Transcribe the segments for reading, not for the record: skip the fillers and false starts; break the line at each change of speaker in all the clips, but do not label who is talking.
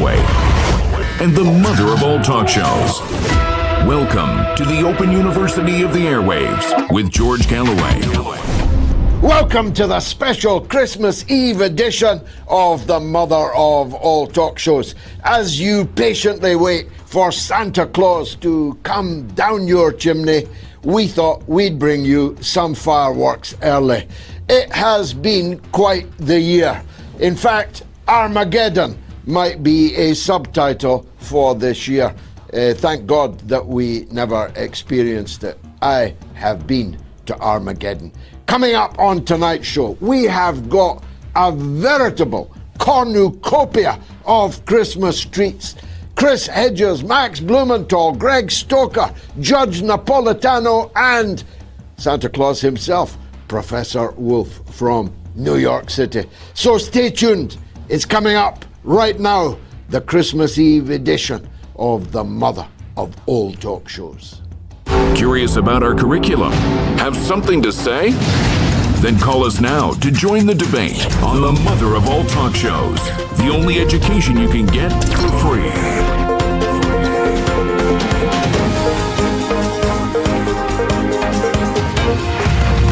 Galloway, and the mother of all talk shows. Welcome to the Open University of the Airwaves with George Galloway.
Welcome to the special Christmas Eve edition of the mother of all talk shows. As you patiently wait for Santa Claus to come down your chimney, we thought we'd bring you some fireworks early. It has been quite the year. In fact, Armageddon might be a subtitle for this year. Thank God that we never experienced it. I have been to Armageddon. Coming up on tonight's show, we have got a veritable cornucopia of Christmas treats. Chris Hedges, Max Blumenthal, Greg Stoker, Judge Napolitano, and Santa Claus himself, Professor Wolf from New York City. So stay tuned. It's coming up right now, the Christmas Eve edition of the mother of all talk shows.
Curious about our curriculum? Have something to say? Then call us now to join the debate on the mother of all talk shows. The only education you can get for free.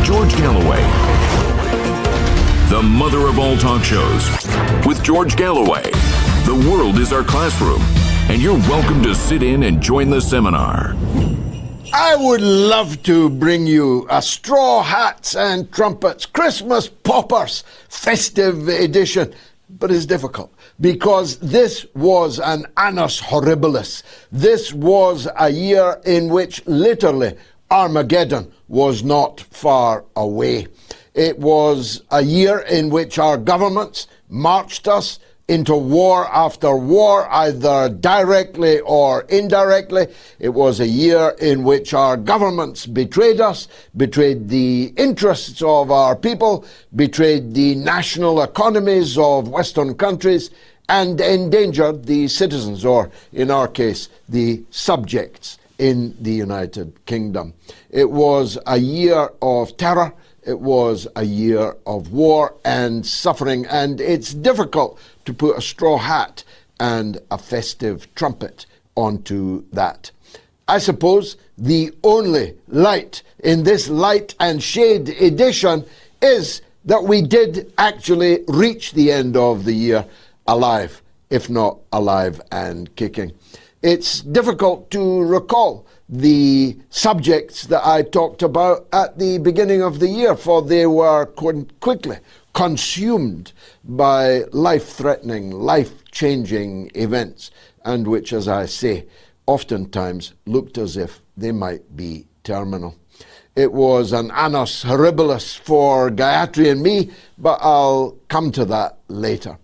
George Galloway, the mother of all talk shows. With George Galloway, the world is our classroom, and you're welcome to sit in and join the seminar.
I would love to bring you a Straw Hats and Trumpets Christmas Poppers festive edition, but it's difficult because this was an annus horribilis. This was a year in which literally Armageddon was not far away. It was a year in which our governments marched us into war after war, either directly or indirectly. It was a year in which our governments betrayed us, betrayed the interests of our people, betrayed the national economies of Western countries, and endangered the citizens, or in our case, the subjects in the United Kingdom. It was a year of terror. It was a year of war and suffering, and it's difficult to put a straw hat and a festive trumpet onto that. I suppose the only light in this light and shade edition is that we did actually reach the end of the year alive, if not alive and kicking. It's difficult to recall the subjects that I talked about at the beginning of the year, for they were quickly consumed by life-threatening, life-changing events, and which, as I say, oftentimes looked as if they might be terminal. It was an annus horribilis for Gayatri and me, but I'll come to that later.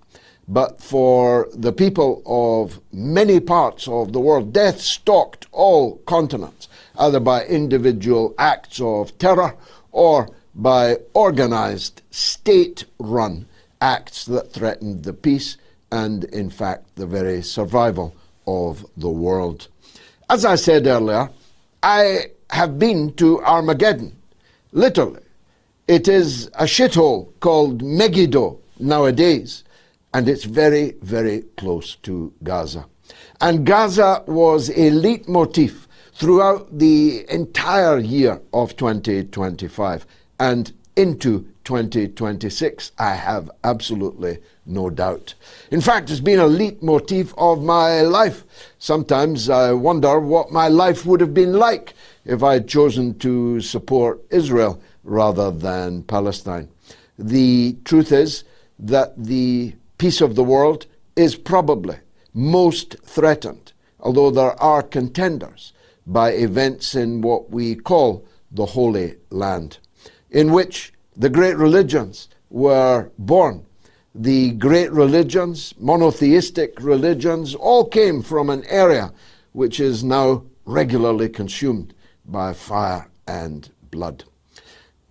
But for the people of many parts of the world, death stalked all continents, either by individual acts of terror or by organized, state-run acts that threatened the peace and, in fact, the very survival of the world. As I said earlier, I have been to Armageddon, literally. It is a shithole called Megiddo nowadays, and it's very, very close to Gaza. And Gaza was a leitmotif throughout the entire year of 2025 and into 2026, I have absolutely no doubt. In fact, it's been a leitmotif of my life. Sometimes I wonder what my life would have been like if I had chosen to support Israel rather than Palestine. The truth is that the peace of the world is probably most threatened, although there are contenders, by events in what we call the Holy Land, in which the great religions were born. The great religions, monotheistic religions, all came from an area which is now regularly consumed by fire and blood.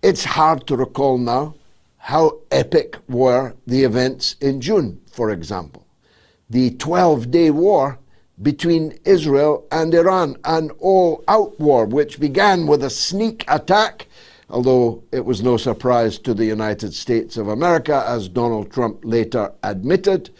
It's hard to recall now how epic were the events in June, for example. The 12-day war between Israel and Iran, an all-out war which began with a sneak attack, although it was no surprise to the United States of America, as Donald Trump later admitted.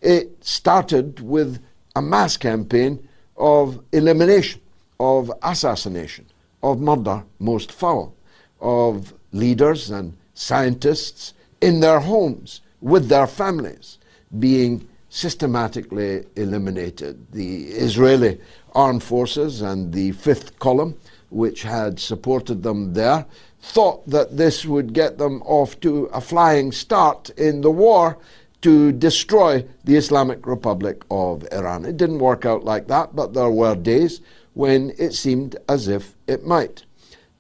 It started with a mass campaign of elimination, of assassination, of murder most foul, of leaders and scientists in their homes with their families being systematically eliminated. The Israeli armed forces and the Fifth Column, which had supported them there, thought that this would get them off to a flying start in the war to destroy the Islamic Republic of Iran. It didn't work out like that, but there were days when it seemed as if it might.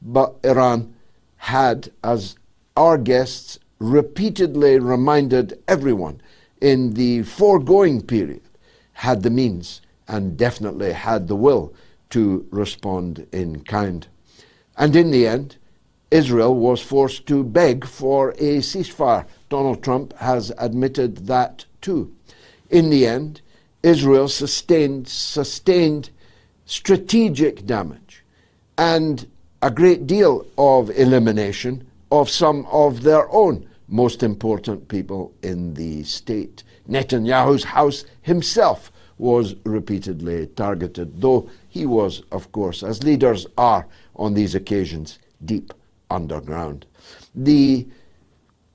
But Iran had, as our guests repeatedly reminded everyone in the foregoing period, had the means and definitely had the will to respond in kind. And in the end, Israel was forced to beg for a ceasefire. Donald Trump has admitted that too. In the end, Israel sustained strategic damage and a great deal of elimination of some of their own most important people in the state. Netanyahu's house himself was repeatedly targeted, though he was, of course, as leaders are on these occasions, deep underground. The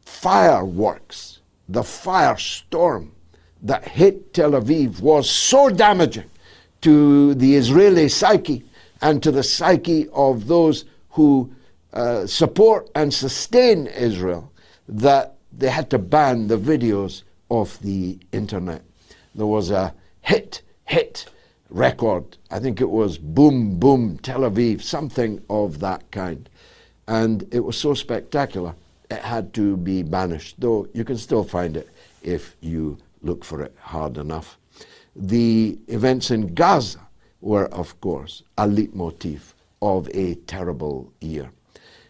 fireworks, the firestorm that hit Tel Aviv was so damaging to the Israeli psyche and to the psyche of those who support and sustain Israel that they had to ban the videos off the internet. There was a hit record. I think it was Boom Boom Tel Aviv, something of that kind. And it was so spectacular, it had to be banished, though you can still find it if you look for it hard enough. The events in Gaza were, of course, a leitmotif of a terrible year.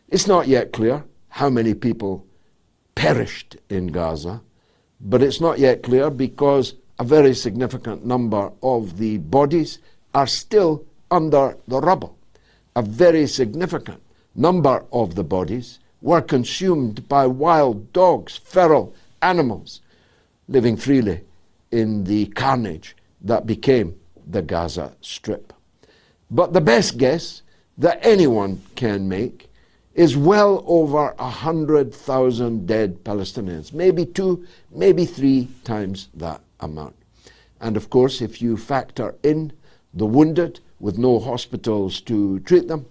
It's not yet clear how many people perished in Gaza, but it's not yet clear because a very significant number of the bodies are still under the rubble. A very significant number of the bodies were consumed by wild dogs, feral animals, living freely in the carnage that became the Gaza Strip. But the best guess that anyone can make is well over 100,000 dead Palestinians, maybe 2, maybe 3 times that amount. And of course, if you factor in the wounded with no hospitals to treat them,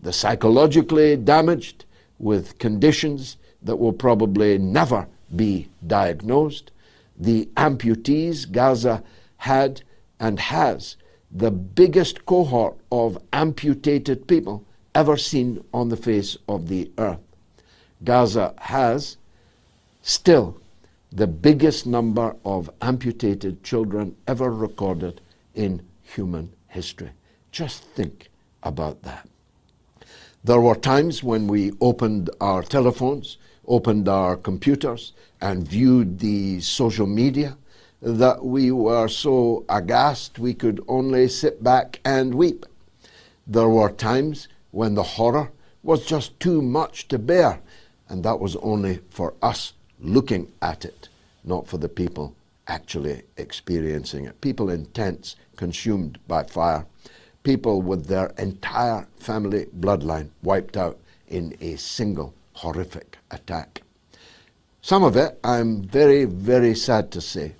the psychologically damaged with conditions that will probably never be diagnosed, the amputees, Gaza had and has the biggest cohort of amputated people ever seen on the face of the earth. Gaza has still the biggest number of amputated children ever recorded in human history. Just think about that. There were times when we opened our telephones, opened our computers, and viewed the social media that we were so aghast we could only sit back and weep. There were times when the horror was just too much to bear, and that was only for us looking at it, not for the people actually experiencing it. People in tents consumed by fire, people with their entire family bloodline wiped out in a single horrific attack. Some of it, I'm very, very sad to say,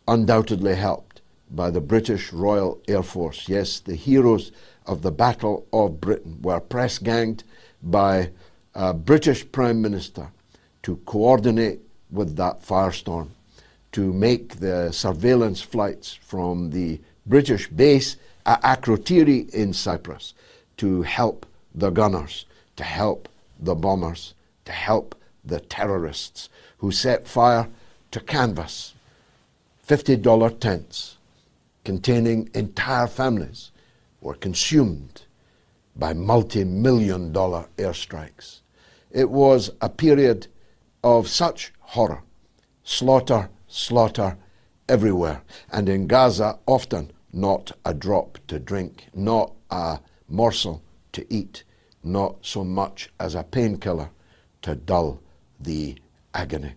undoubtedly helped by the British Royal Air Force. Yes, the heroes of the Battle of Britain were press-ganged by a British Prime Minister to coordinate with that firestorm, to make the surveillance flights from the British base at Akrotiri in Cyprus, to help the gunners, to help the bombers, to help the terrorists who set fire to canvas, $50 tents containing entire families were consumed by multi-million-dollar airstrikes. It was a period of such horror, slaughter everywhere, and in Gaza often not a drop to drink, not a morsel to eat, not so much as a painkiller to dull the agony.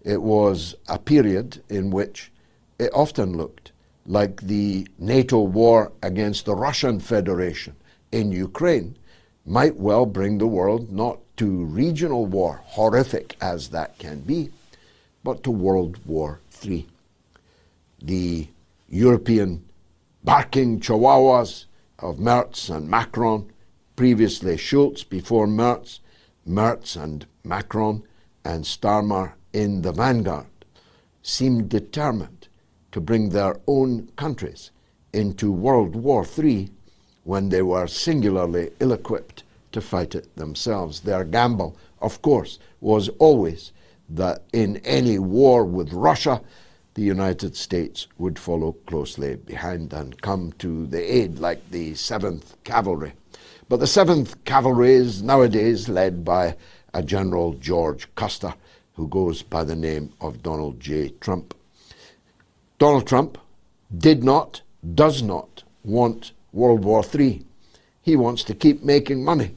It was a period in which it often looked like the NATO war against the Russian Federation in Ukraine might well bring the world not to regional war, horrific as that can be, but to World War III. The European barking chihuahuas of Merz and Macron, previously Schulz before Merz, Merz and Macron and Starmer in the vanguard, seemed determined to bring their own countries into World War III when they were singularly ill-equipped to fight it themselves. Their gamble, of course, was always that in any war with Russia, the United States would follow closely behind and come to the aid like the 7th Cavalry. But the 7th Cavalry is nowadays led by a General George Custer, who goes by the name of Donald J. Trump. Donald Trump does not want World War III. He wants to keep making money.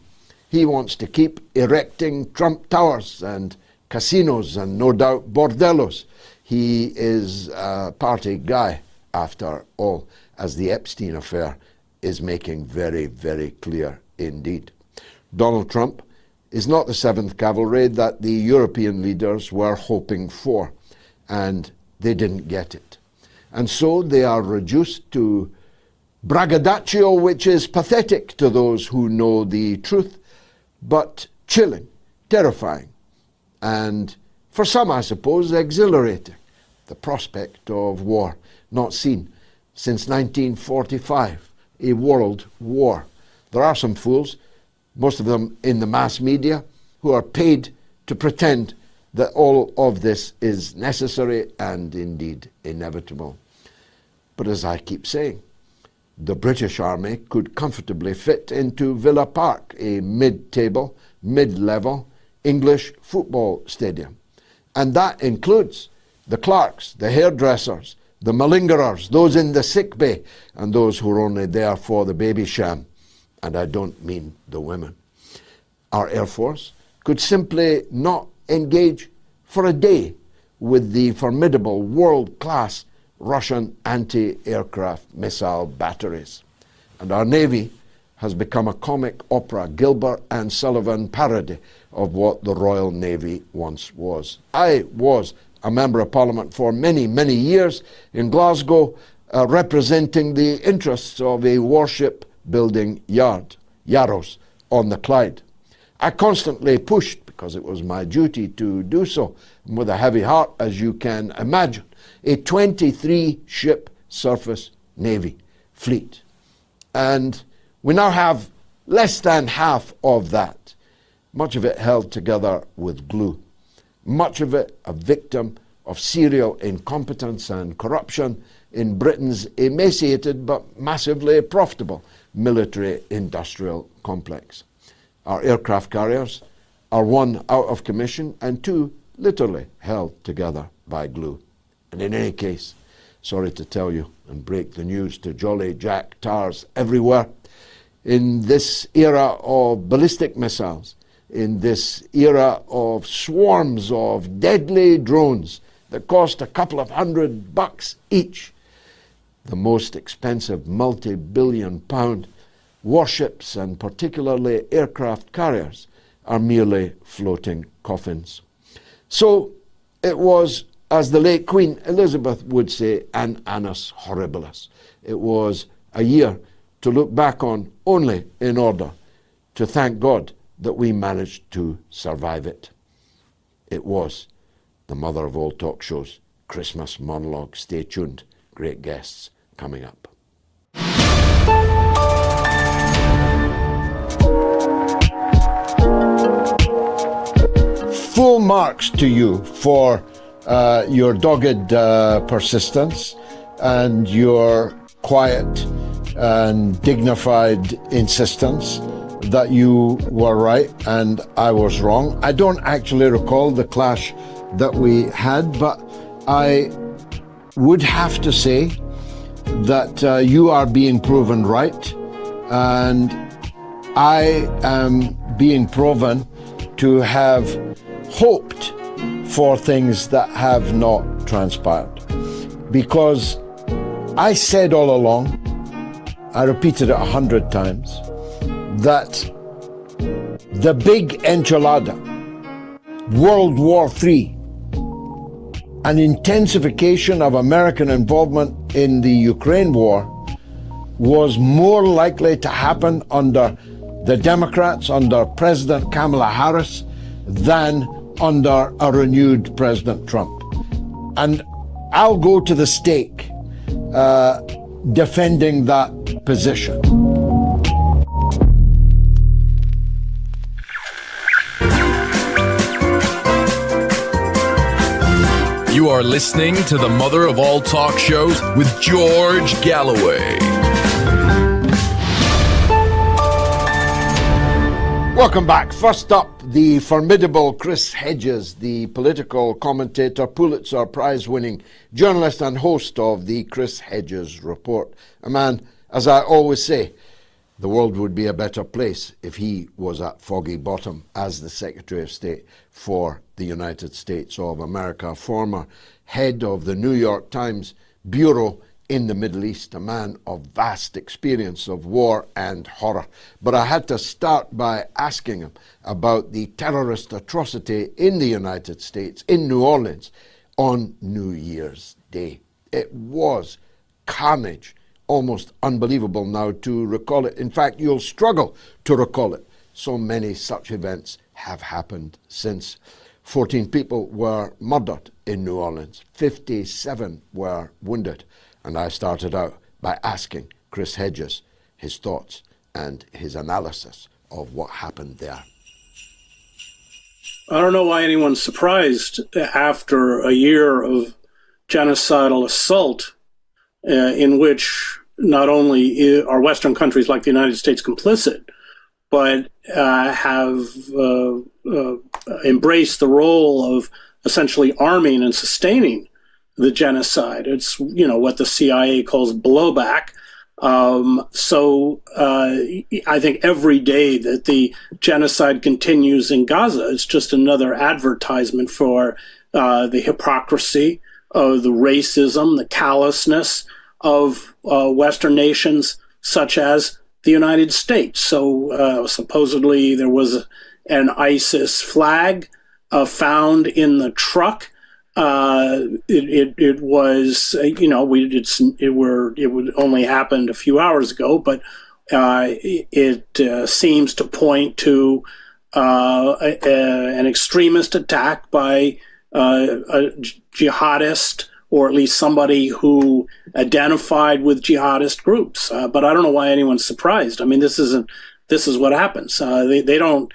He wants to keep erecting Trump Towers and casinos and no doubt bordellos. He is a party guy, after all, as the Epstein affair is making very, very clear indeed. Donald Trump is not the 7th Cavalry that the European leaders were hoping for, and they didn't get it. And so they are reduced to braggadocio, which is pathetic to those who know the truth, but chilling, terrifying, and for some, I suppose, exhilarating. The prospect of war, not seen since 1945, a world war. There are some fools, most of them in the mass media, who are paid to pretend that all of this is necessary and indeed inevitable. But as I keep saying, the British Army could comfortably fit into Villa Park, a mid-table, mid-level English football stadium. And that includes the clerks, the hairdressers, the malingerers, those in the sick bay, and those who are only there for the baby sham. And I don't mean the women. Our Air Force could simply not engage for a day with the formidable world-class Russian anti-aircraft missile batteries. And our Navy has become a comic opera, Gilbert and Sullivan parody of what the Royal Navy once was. I was a Member of Parliament for many, many years in Glasgow, representing the interests of a warship building yard, Yarrows, on the Clyde. I constantly pushed, because it was my duty to do so, and with a heavy heart, as you can imagine, a 23-ship surface Navy fleet. And we now have less than half of that, much of it held together with glue, much of it a victim of serial incompetence and corruption in Britain's emaciated but massively profitable military-industrial complex. Our aircraft carriers are 1 out of commission and 2 literally held together by glue. And in any case, sorry to tell you and break the news to jolly Jack Tars everywhere, in this era of ballistic missiles, in this era of swarms of deadly drones that cost a couple of $100 each, the most expensive multi-billion-pound warships and particularly aircraft carriers are merely floating coffins. So it was, as the late Queen Elizabeth would say, an annus horribilis. It was a year to look back on only in order to thank God that we managed to survive it. It was the mother of all talk shows, Christmas monologue. Stay tuned. Great guests coming up. Full marks to you for your dogged persistence and your quiet and dignified insistence that you were right and I was wrong. I don't actually recall the clash that we had, but I would have to say that you are being proven right and I am being proven to have hoped for things that have not transpired. because I said all along, I repeated it 100 times, that the big enchilada, World War III, an intensification of American involvement in the Ukraine war was more likely to happen under the Democrats, under President Kamala Harris, than under a renewed President Trump. And I'll go to the stake defending that position.
You are listening to the mother of all talk shows with George Galloway.
Welcome back. First up, the formidable Chris Hedges, the political commentator, Pulitzer Prize-winning journalist and host of the Chris Hedges Report. A man, as I always say, the world would be a better place if he was at Foggy Bottom as the Secretary of State for the United States of America, former head of the New York Times Bureau in the Middle East, a man of vast experience of war and horror. But I had to start by asking him about the terrorist atrocity in the United States, in New Orleans, on New Year's Day. It was carnage, almost unbelievable now to recall it. In fact, you'll struggle to recall it. So many such events have happened since. 14 people were murdered in New Orleans. 57 were wounded. And I started out by asking Chris Hedges his thoughts and his analysis of what happened there.
I don't know why anyone's surprised after a year of genocidal assault in which not only are Western countries like the United States complicit, but have embraced the role of essentially arming and sustaining the genocide. It's, what the CIA calls blowback. So I think every day that the genocide continues in Gaza, it's just another advertisement for the hypocrisy, the racism, the callousness of Western nations such as the United States. So supposedly there was an ISIS flag found in the truck. It was, it would only happened a few hours ago, but it seems to point to an extremist attack by a jihadist, or at least somebody who identified with jihadist groups. But I don't know why anyone's surprised. I mean, this is what happens. They don't,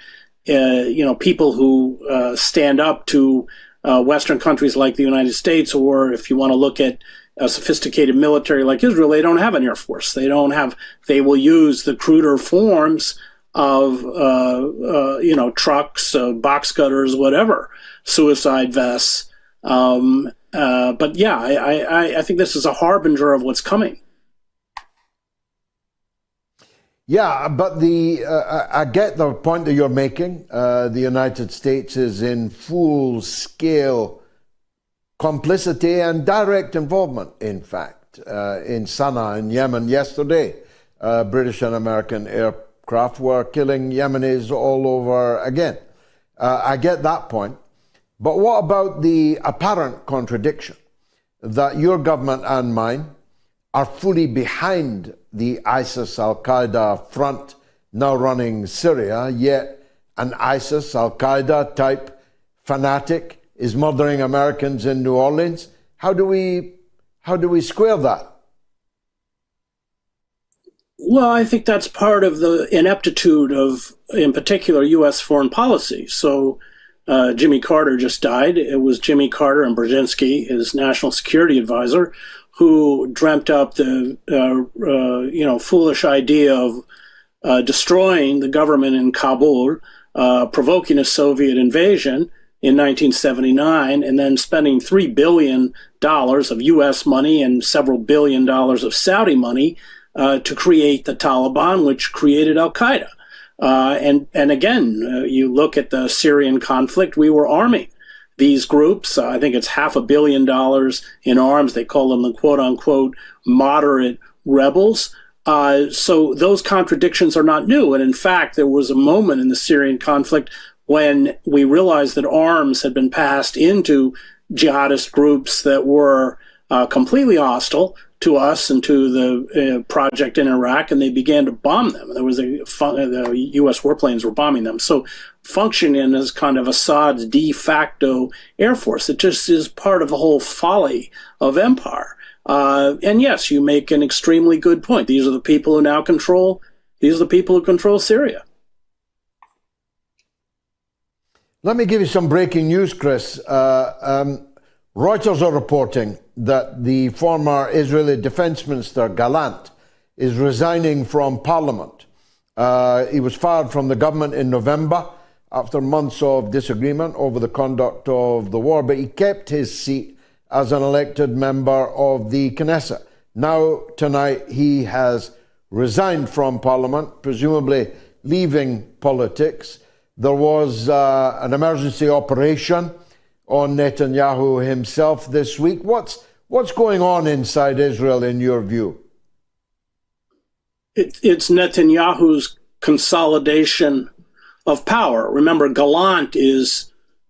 people who stand up to Western countries like the United States, or if you want to look at a sophisticated military like Israel, they don't have an air force. They will use the cruder forms of, trucks, box cutters, whatever, suicide vests. But yeah, I think this is a harbinger of what's coming.
Yeah, but I get the point that you're making. The United States is in full-scale complicity and direct involvement, in fact. In Sana'a in Yemen yesterday, British and American aircraft were killing Yemenis all over again. I get that point. But what about the apparent contradiction that your government and mine are fully behind the ISIS al-Qaeda front now running Syria, yet an ISIS al-Qaeda type fanatic is murdering Americans in New Orleans? How do we square that?
Well, I think that's part of the ineptitude of, in particular, U.S. foreign policy. So Jimmy Carter just died. It was Jimmy Carter and Brzezinski, his national security advisor, who dreamt up the foolish idea of destroying the government in Kabul, provoking a Soviet invasion in 1979, and then spending $3 billion of U.S. money and several $1 billion of Saudi money to create the Taliban, which created al-Qaeda. And again, you look at the Syrian conflict, we were arming these groups. I think it's $500 million in arms. They call them the quote-unquote moderate rebels. So those contradictions are not new. And in fact, there was a moment in the Syrian conflict when we realized that arms had been passed into jihadist groups that were completely hostile to us and to the project in Iraq, and they began to bomb them. There was the U.S. warplanes were bombing them. So functioning as kind of Assad's de facto air force, it just is part of the whole folly of empire. And yes, you make an extremely good point. These are the people who now control. These are the people who control Syria.
Let me give you some breaking news, Chris. Reuters are reporting that the former Israeli Defense Minister, Gallant, is resigning from Parliament. He was fired from the government in November after months of disagreement over the conduct of the war, but he kept his seat as an elected member of the Knesset. Now, tonight, he has resigned from Parliament, presumably leaving politics. There was an emergency operation on Netanyahu himself this week. What's going on inside Israel in your view?
It's Netanyahu's consolidation of power. Remember, Gallant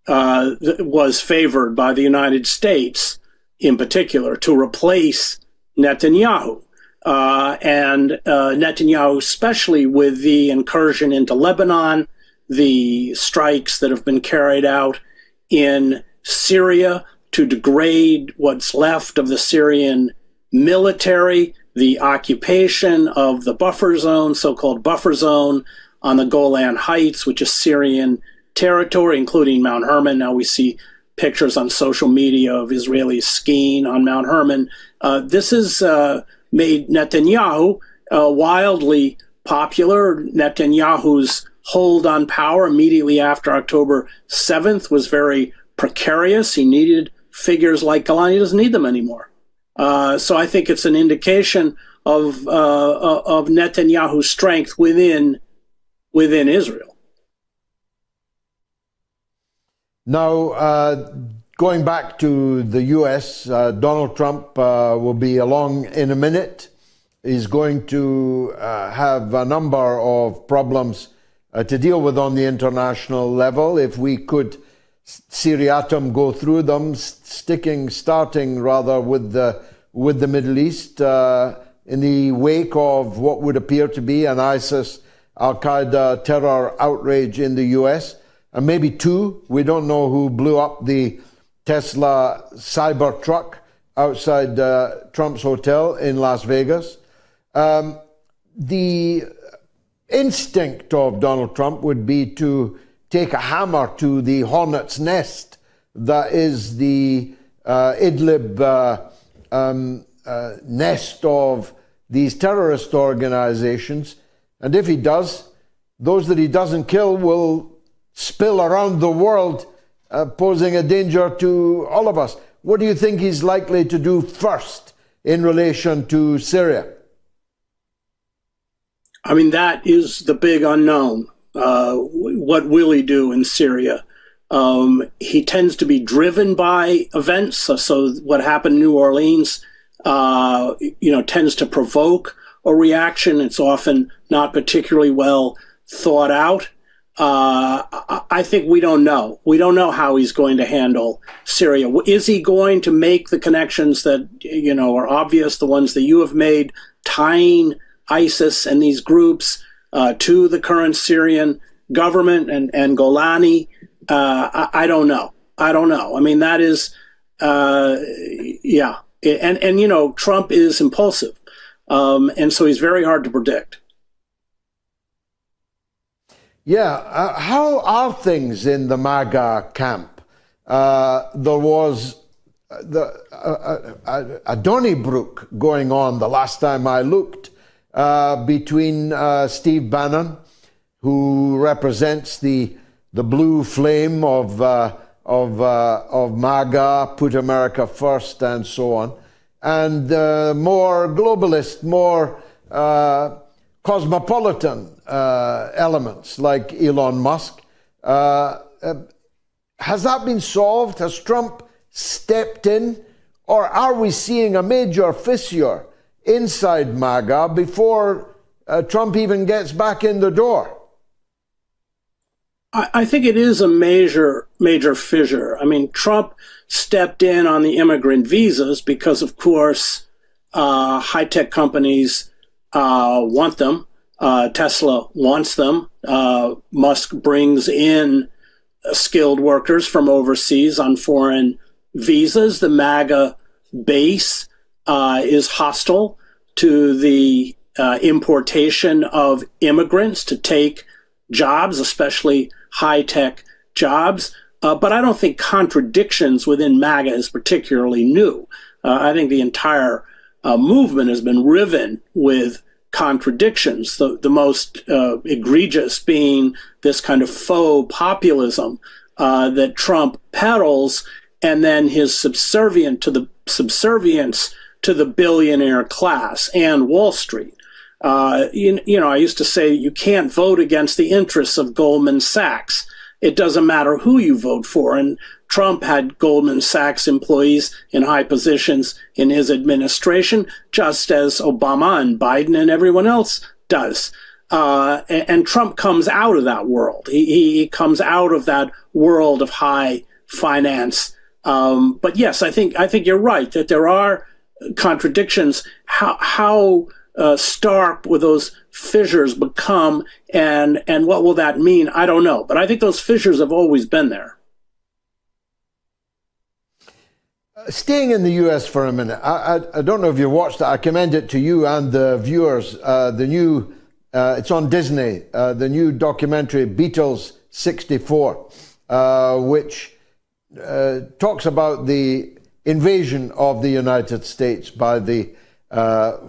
was favored by the United States in particular to replace Netanyahu. And Netanyahu, especially with the incursion into Lebanon, the strikes that have been carried out in Syria to degrade what's left of the Syrian military, the occupation of the buffer zone, so-called buffer zone on the Golan Heights, which is Syrian territory, including Mount Hermon. Now we see pictures on social media of Israelis skiing on Mount Hermon. This has made Netanyahu wildly popular. Netanyahu's hold on power immediately after October 7th was very precarious. He needed figures like Gallant. He doesn't need them anymore. So I think it's an indication of Netanyahu's strength within Israel.
Now, going back to the U.S., Donald Trump will be along in a minute. He's going to have a number of problems to deal with on the international level. If we could seriatim go through them, starting rather with the Middle East, in the wake of what would appear to be an ISIS Al-Qaeda terror outrage in the US, and maybe two. We don't know who blew up the Tesla cyber truck outside Trump's hotel in Las Vegas. The instinct of Donald Trump would be to take a hammer to the hornet's nest that is the Idlib nest of these terrorist organizations. And if he does, those that he doesn't kill will spill around the world, posing a danger to all of us. What do you think he's likely to do first in relation to Syria?
I mean, that is the big unknown. What will he do in Syria? He tends to be driven by events. So what happened in New Orleans, tends to provoke a reaction. It's often not particularly well thought out. I think we don't know. We don't know how he's going to handle Syria. Is he going to make the connections that, are obvious, the ones that you have made, tying ISIS and these groups to the current Syrian government and Golani? I don't know. I mean, that is, yeah. And Trump is impulsive. And so he's very hard to predict.
Yeah. How are things in the MAGA camp? There was a Donnybrook going on the last time I looked between Steve Bannon, who represents the blue flame of MAGA, Put America First, and so on, and more globalist, more cosmopolitan elements like Elon Musk. Has that been solved? Has Trump stepped in? Or are we seeing a major fissure inside MAGA before Trump even gets back in the door?
I think it is a major fissure. I mean, Trump stepped in on the immigrant visas because, of course, high-tech companies want them. Tesla wants them. Musk brings in skilled workers from overseas on foreign visas. The MAGA base is hostile to the importation of immigrants to take jobs, especially high-tech jobs. But I don't think contradictions within MAGA is particularly new. I think the entire movement has been riven with contradictions, the most egregious being this kind of faux populism that Trump peddles, and then his subservience to the billionaire class and Wall Street. I used to say you can't vote against the interests of Goldman Sachs. It doesn't matter who you vote for. And Trump had Goldman Sachs employees in high positions in his administration, just as Obama and Biden and everyone else does. And Trump comes out of that world. He comes out of that world of high finance. But yes, I think you're right that there are contradictions. How stark will those fissures become, and what will that mean? I don't know. But I think those fissures have always been there.
Staying in the U.S. for a minute, I don't know if you watched it. I commend it to you and the viewers. The new, it's on Disney, the new documentary Beatles 64, which talks about the invasion of the United States by the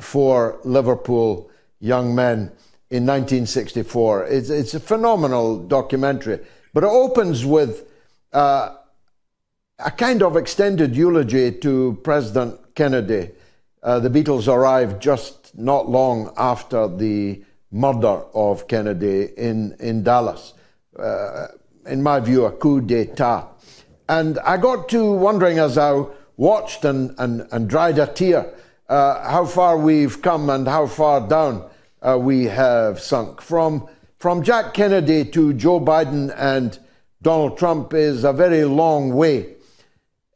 4 Liverpool young men in 1964. It's a phenomenal documentary, but it opens with a kind of extended eulogy to President Kennedy. The Beatles arrived just not long after the murder of Kennedy in Dallas. In my view, a coup d'etat. And I got to wondering as I watched and dried a tear how far we've come and how far down we have sunk. From Jack Kennedy to Joe Biden and Donald Trump is a very long way.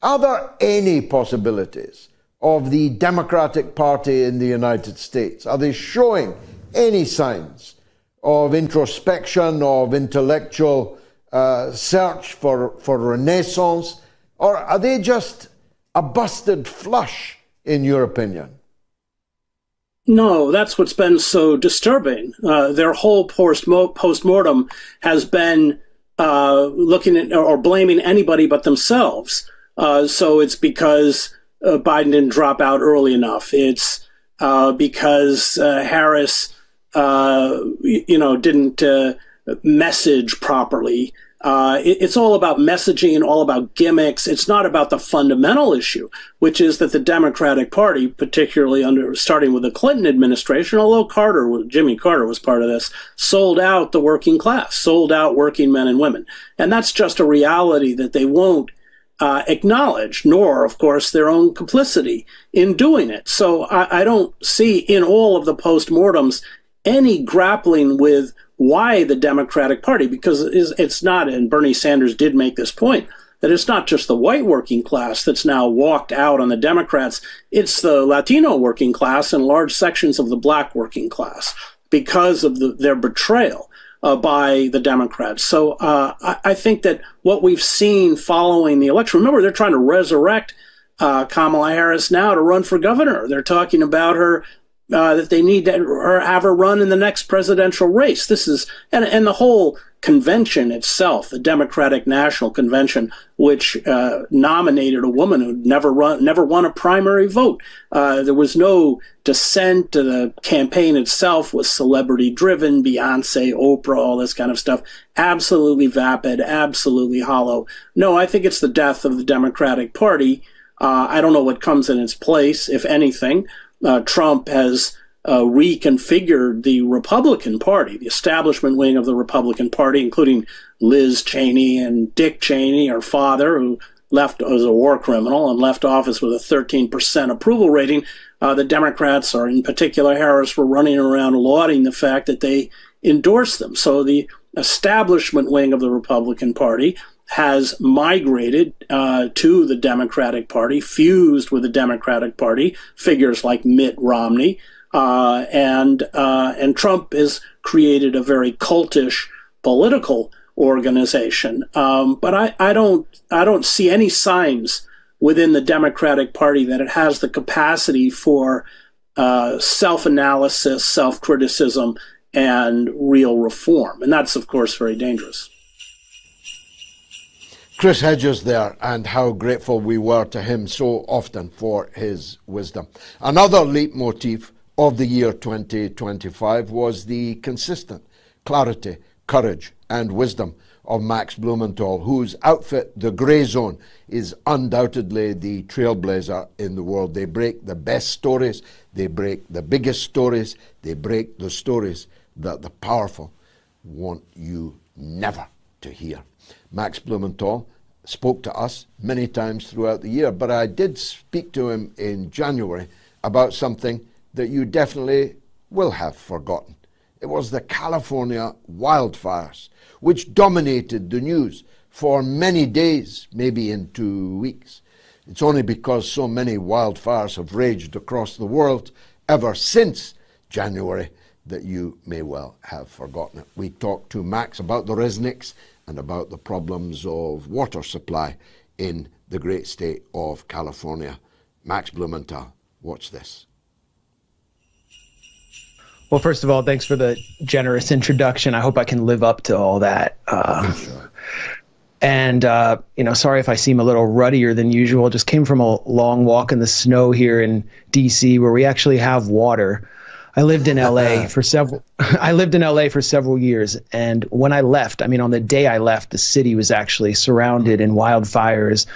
Are there any possibilities of the Democratic Party in the United States? Are they showing any signs of introspection, of intellectual search for renaissance? Or are they just a busted flush, in your opinion?
No, that's what's been so disturbing. Their whole post-mortem has been looking at or blaming anybody but themselves. So it's because Biden didn't drop out early enough. It's because Harris, didn't message properly. It's all about messaging and all about gimmicks. It's not about the fundamental issue, which is that the Democratic Party, particularly starting with the Clinton administration, although Jimmy Carter was part of this, sold out the working class, sold out working men and women. And that's just a reality that they won't acknowledge, nor, of course, their own complicity in doing it. So I don't see in all of the postmortems any grappling with why the Democratic Party, because it's not, and Bernie Sanders did make this point, that it's not just the white working class that's now walked out on the Democrats, it's the Latino working class and large sections of the black working class because of their betrayal by the Democrats. So I think that what we've seen following the election, remember, they're trying to resurrect Kamala Harris now to run for governor. They're talking about her, that they need to have her run in the next presidential race. This is, and the whole convention itself, the Democratic National Convention, which nominated a woman who never won a primary vote. There was no dissent. The campaign itself was celebrity driven, Beyonce, Oprah, all this kind of stuff. Absolutely vapid, absolutely hollow. No, I think it's the death of the Democratic Party. I don't know what comes in its place, if anything. Trump has reconfigured the Republican Party, the establishment wing of the Republican Party, including Liz Cheney and Dick Cheney, her father, who left as a war criminal and left office with a 13% approval rating. The Democrats, or in particular Harris, were running around lauding the fact that they endorsed them. So the establishment wing of the Republican Party has migrated to the Democratic Party, fused with the Democratic Party, figures like Mitt Romney, and Trump has created a very cultish political organization. But I don't see any signs within the Democratic Party that it has the capacity for self-analysis, self-criticism, and real reform. And that's, of course, very dangerous.
Chris Hedges there, and how grateful we were to him so often for his wisdom. Another leitmotif of the year 2025 was the consistent clarity, courage, and wisdom of Max Blumenthal, whose outfit, The Grey Zone, is undoubtedly the trailblazer in the world. They break the best stories, they break the biggest stories, they break the stories that the powerful want you never to hear. Max Blumenthal spoke to us many times throughout the year, but I did speak to him in January about something that you definitely will have forgotten. It was the California wildfires, which dominated the news for many days, maybe into weeks. It's only because so many wildfires have raged across the world ever since January that you may well have forgotten it. We talked to Max about the Resnicks and about the problems of water supply in the great state of California. Max Blumenthal, watch this.
Well, first of all, thanks for the generous introduction. I hope I can live up to all that.
Sure.
And, sorry if I seem a little ruddier than usual. Just came from a long walk in the snow here in D.C. where we actually have water. I lived in LA for several years. And when I left, on the day I left, the city was actually surrounded in wildfires.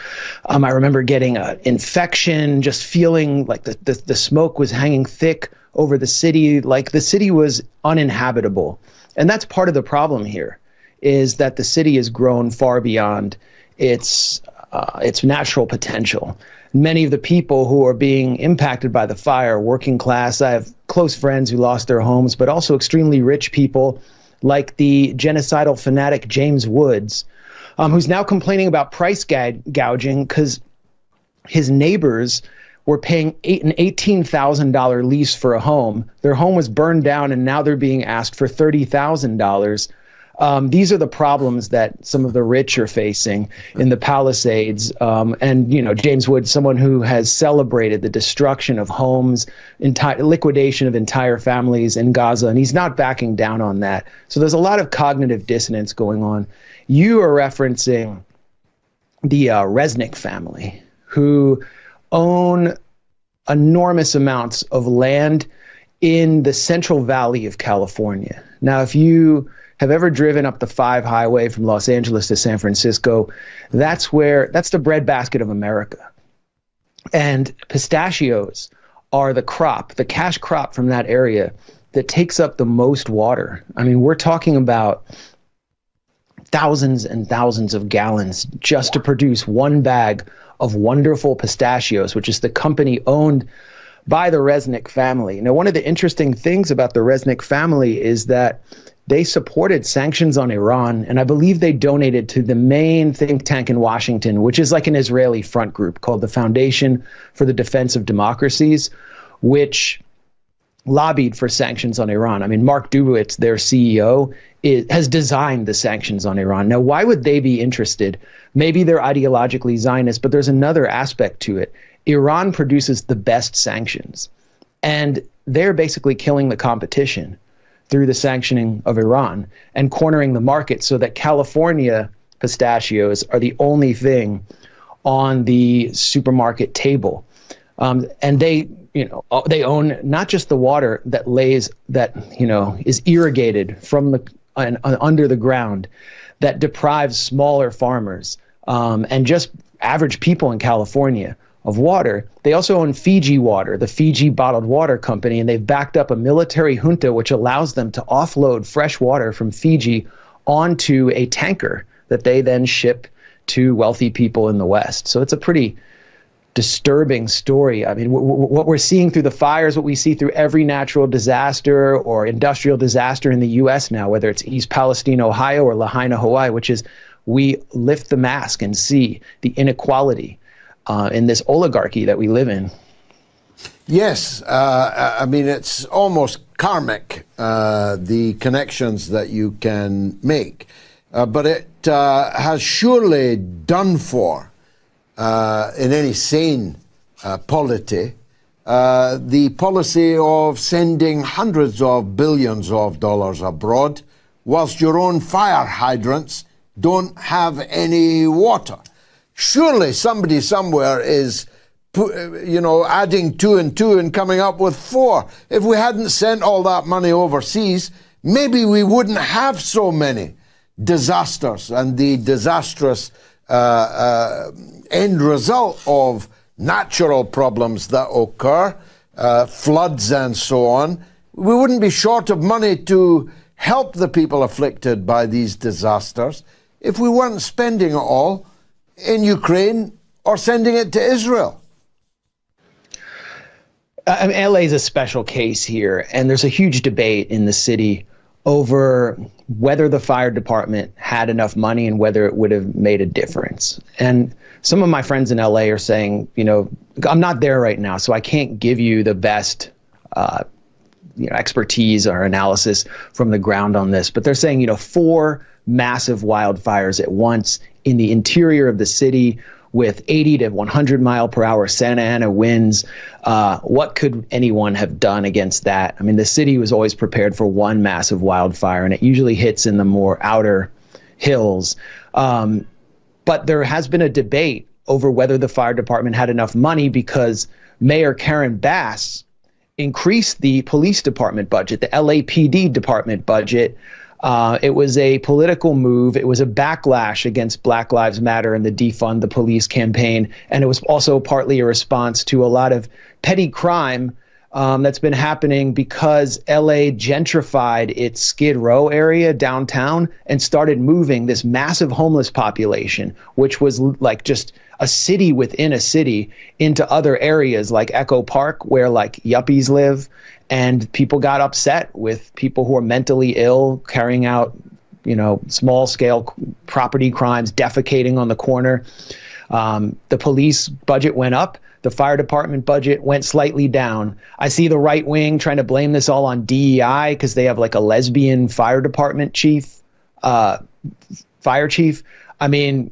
I remember getting an infection, just feeling like the smoke was hanging thick over the city, like the city was uninhabitable. And that's part of the problem here, is that the city has grown far beyond its natural potential. Many of the people who are being impacted by the fire, working class, I have close friends who lost their homes, but also extremely rich people like the genocidal fanatic James Woods, who's now complaining about price gouging because his neighbors were paying an $18,000 lease for a home. Their home was burned down, and now they're being asked for $30,000. These are the problems that some of the rich are facing in the Palisades. James Wood, someone who has celebrated the destruction of homes, liquidation of entire families in Gaza, and he's not backing down on that. So there's a lot of cognitive dissonance going on. You are referencing the Resnick family, who own enormous amounts of land in the Central Valley of California. Now, if you have ever driven up the 5 highway from Los Angeles to San Francisco, that's the breadbasket of America. And pistachios are the cash crop from that area that takes up the most water. We're talking about thousands and thousands of gallons just to produce one bag of wonderful pistachios, which is the company owned by the Resnick family. Now, one of the interesting things about the Resnick family is that they supported sanctions on Iran, and I believe they donated to the main think tank in Washington, which is like an Israeli front group called the Foundation for the Defense of Democracies, which lobbied for sanctions on Iran. Mark Dubowitz, their CEO, has designed the sanctions on Iran. Now, why would they be interested? Maybe they're ideologically Zionist, but there's another aspect to it. Iran produces the best sanctions, and they're basically killing the competition through the sanctioning of Iran and cornering the market so that California pistachios are the only thing on the supermarket table. And they own not just the water that is irrigated from under the ground, that deprives smaller farmers and just average people in California of water. They also own Fiji Water, the Fiji Bottled Water Company, and they've backed up a military junta which allows them to offload fresh water from Fiji onto a tanker that they then ship to wealthy people in the West. So it's a pretty disturbing story. I mean, what we're seeing through the fires, what we see through every natural disaster or industrial disaster in the U.S. now, whether it's East Palestine, Ohio, or Lahaina, Hawaii, which is we lift the mask and see the inequality in this oligarchy that we live in.
Yes, I mean, it's almost karmic, the connections that you can make. But it has surely done for, in any sane polity, the policy of sending hundreds of billions of dollars abroad, whilst your own fire hydrants don't have any water. Surely somebody somewhere is, adding 2 and 2 and coming up with 4. If we hadn't sent all that money overseas, maybe we wouldn't have so many disasters and the disastrous end result of natural problems that occur, floods and so on. We wouldn't be short of money to help the people afflicted by these disasters if we weren't spending it all in Ukraine or sending it to Israel.
I mean, LA is a special case here, and there's a huge debate in the city over whether the fire department had enough money and whether it would have made a difference. And some of my friends in LA are saying, I'm not there right now, so I can't give you the best expertise or analysis from the ground on this. But they're saying, 4 massive wildfires at once in the interior of the city with 80 to 100 mile per hour Santa Ana winds. What could anyone have done against that? I mean, the city was always prepared for one massive wildfire, and it usually hits in the more outer hills. But there has been a debate over whether the fire department had enough money because Mayor Karen Bass increased the police department budget, the LAPD department budget. It was a political move. It was a backlash against Black Lives Matter and the defund the police campaign. And it was also partly a response to a lot of petty crime that's been happening because LA gentrified its Skid Row area downtown and started moving this massive homeless population, which was like just a city within a city, into other areas like Echo Park, where like yuppies live. And people got upset with people who are mentally ill carrying out, small scale property crimes, defecating on the corner. The police budget went up. The fire department budget went slightly down. I see the right wing trying to blame this all on DEI because they have like a lesbian fire department fire chief. I mean,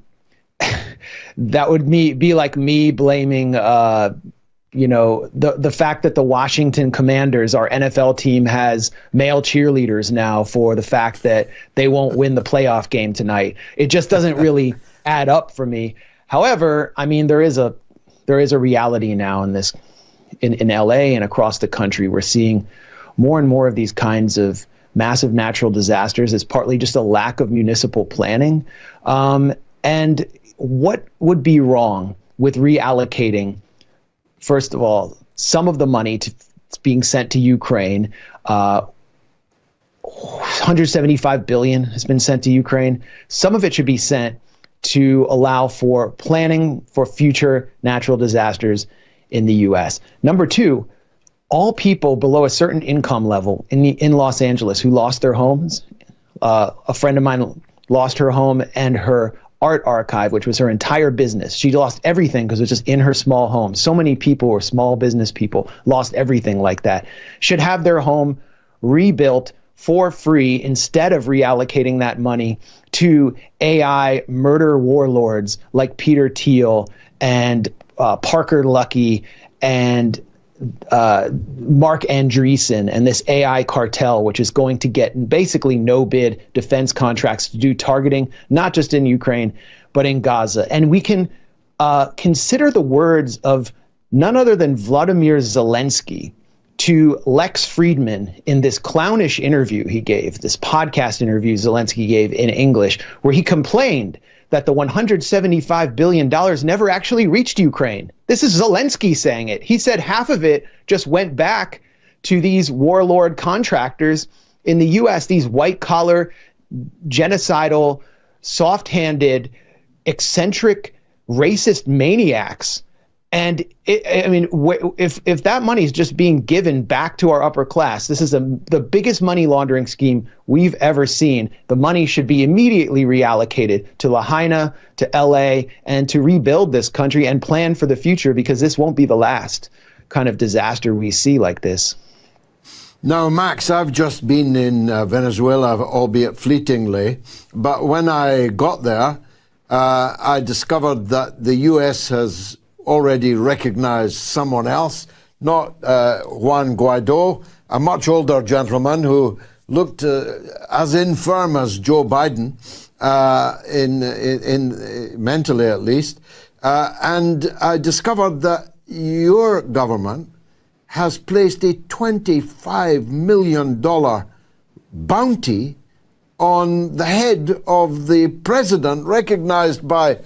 that would be like me blaming, the fact that the Washington Commanders, our NFL team, has male cheerleaders now for the fact that they won't win the playoff game tonight. It just doesn't really add up for me. However, I mean, there is a reality now in LA and across the country. We're seeing more and more of these kinds of massive natural disasters. It's partly just a lack of municipal planning. And what would be wrong with reallocating, first of all, some of the money being sent to Ukraine? 175 billion has been sent to Ukraine. Some of it should be sent to allow for planning for future natural disasters in the U.S. Number 2, all people below a certain income level in Los Angeles who lost their homes. A friend of mine lost her home and her art archive, which was her entire business. She lost everything because it was just in her small home. So many people or small business people lost everything like that. Should have their home rebuilt for free instead of reallocating that money to AI murder warlords like Peter Thiel and Parker Luckey and Mark Andreessen and this AI cartel, which is going to get basically no bid defense contracts to do targeting, not just in Ukraine, but in Gaza. And we can consider the words of none other than Vladimir Zelensky to Lex Friedman in this clownish interview he gave, this podcast interview Zelensky gave in English, where he complained that the $175 billion never actually reached Ukraine. This is Zelensky saying it. He said half of it just went back to these warlord contractors in the U.S., these white-collar, genocidal, soft-handed, eccentric, racist maniacs. And if that money is just being given back to our upper class, this is the biggest money laundering scheme we've ever seen. The money should be immediately reallocated to Lahaina, to LA, and to rebuild this country and plan for the future, because this won't be the last kind of disaster we see like this.
Now, Max, I've just been in Venezuela, albeit fleetingly, but when I got there, I discovered that the U.S. has already recognized someone else, not Juan Guaido, a much older gentleman who looked as infirm as Joe Biden, in mentally at least. And I discovered that your government has placed a $25 million bounty on the head of the president, recognized by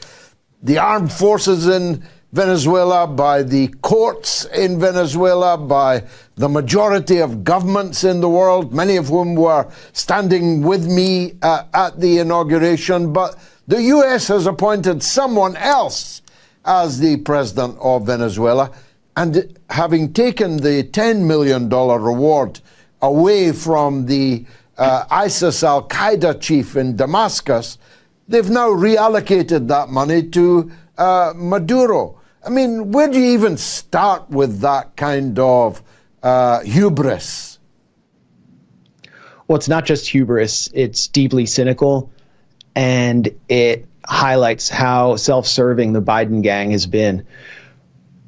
the armed forces in Venezuela, by the courts in Venezuela, by the majority of governments in the world, many of whom were standing with me at the inauguration. But the U.S. has appointed someone else as the president of Venezuela, and having taken the $10 million reward away from the ISIS al-Qaeda chief in Damascus, they've now reallocated that money to Maduro. I mean, where do you even start with that kind of hubris?
Well, it's not just hubris, it's deeply cynical, and it highlights how self-serving the Biden gang has been.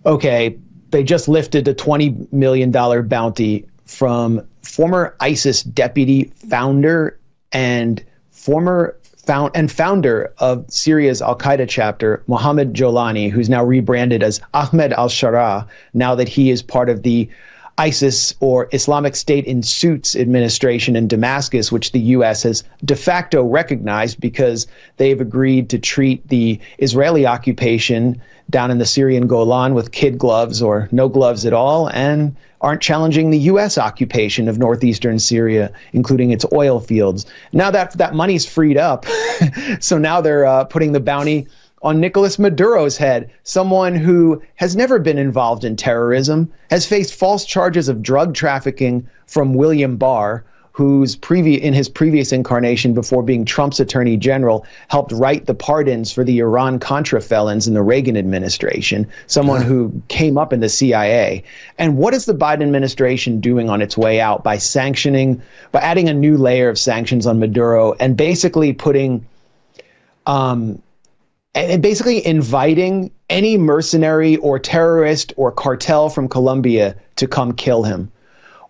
Okay, they just lifted a $20 million bounty from former ISIS deputy founder and founder of Syria's al-Qaeda chapter, Mohammed Jolani, who's now rebranded as Ahmed al-Sharaa, now that he is part of the ISIS, or Islamic State in Suits, administration in Damascus, which the U.S. has de facto recognized because they've agreed to treat the Israeli occupation down in the Syrian Golan with kid gloves or no gloves at all, and aren't challenging the U.S. occupation of northeastern Syria, including its oil fields. Now that money's freed up, so now they're putting the bounty on Nicolas Maduro's head, someone who has never been involved in terrorism, has faced false charges of drug trafficking from William Barr, who's in his previous incarnation before being Trump's attorney general, helped write the pardons for the Iran-Contra felons in the Reagan administration, someone who came up in the CIA. And what is the Biden administration doing on its way out by adding a new layer of sanctions on Maduro and basically inviting any mercenary or terrorist or cartel from Colombia to come kill him?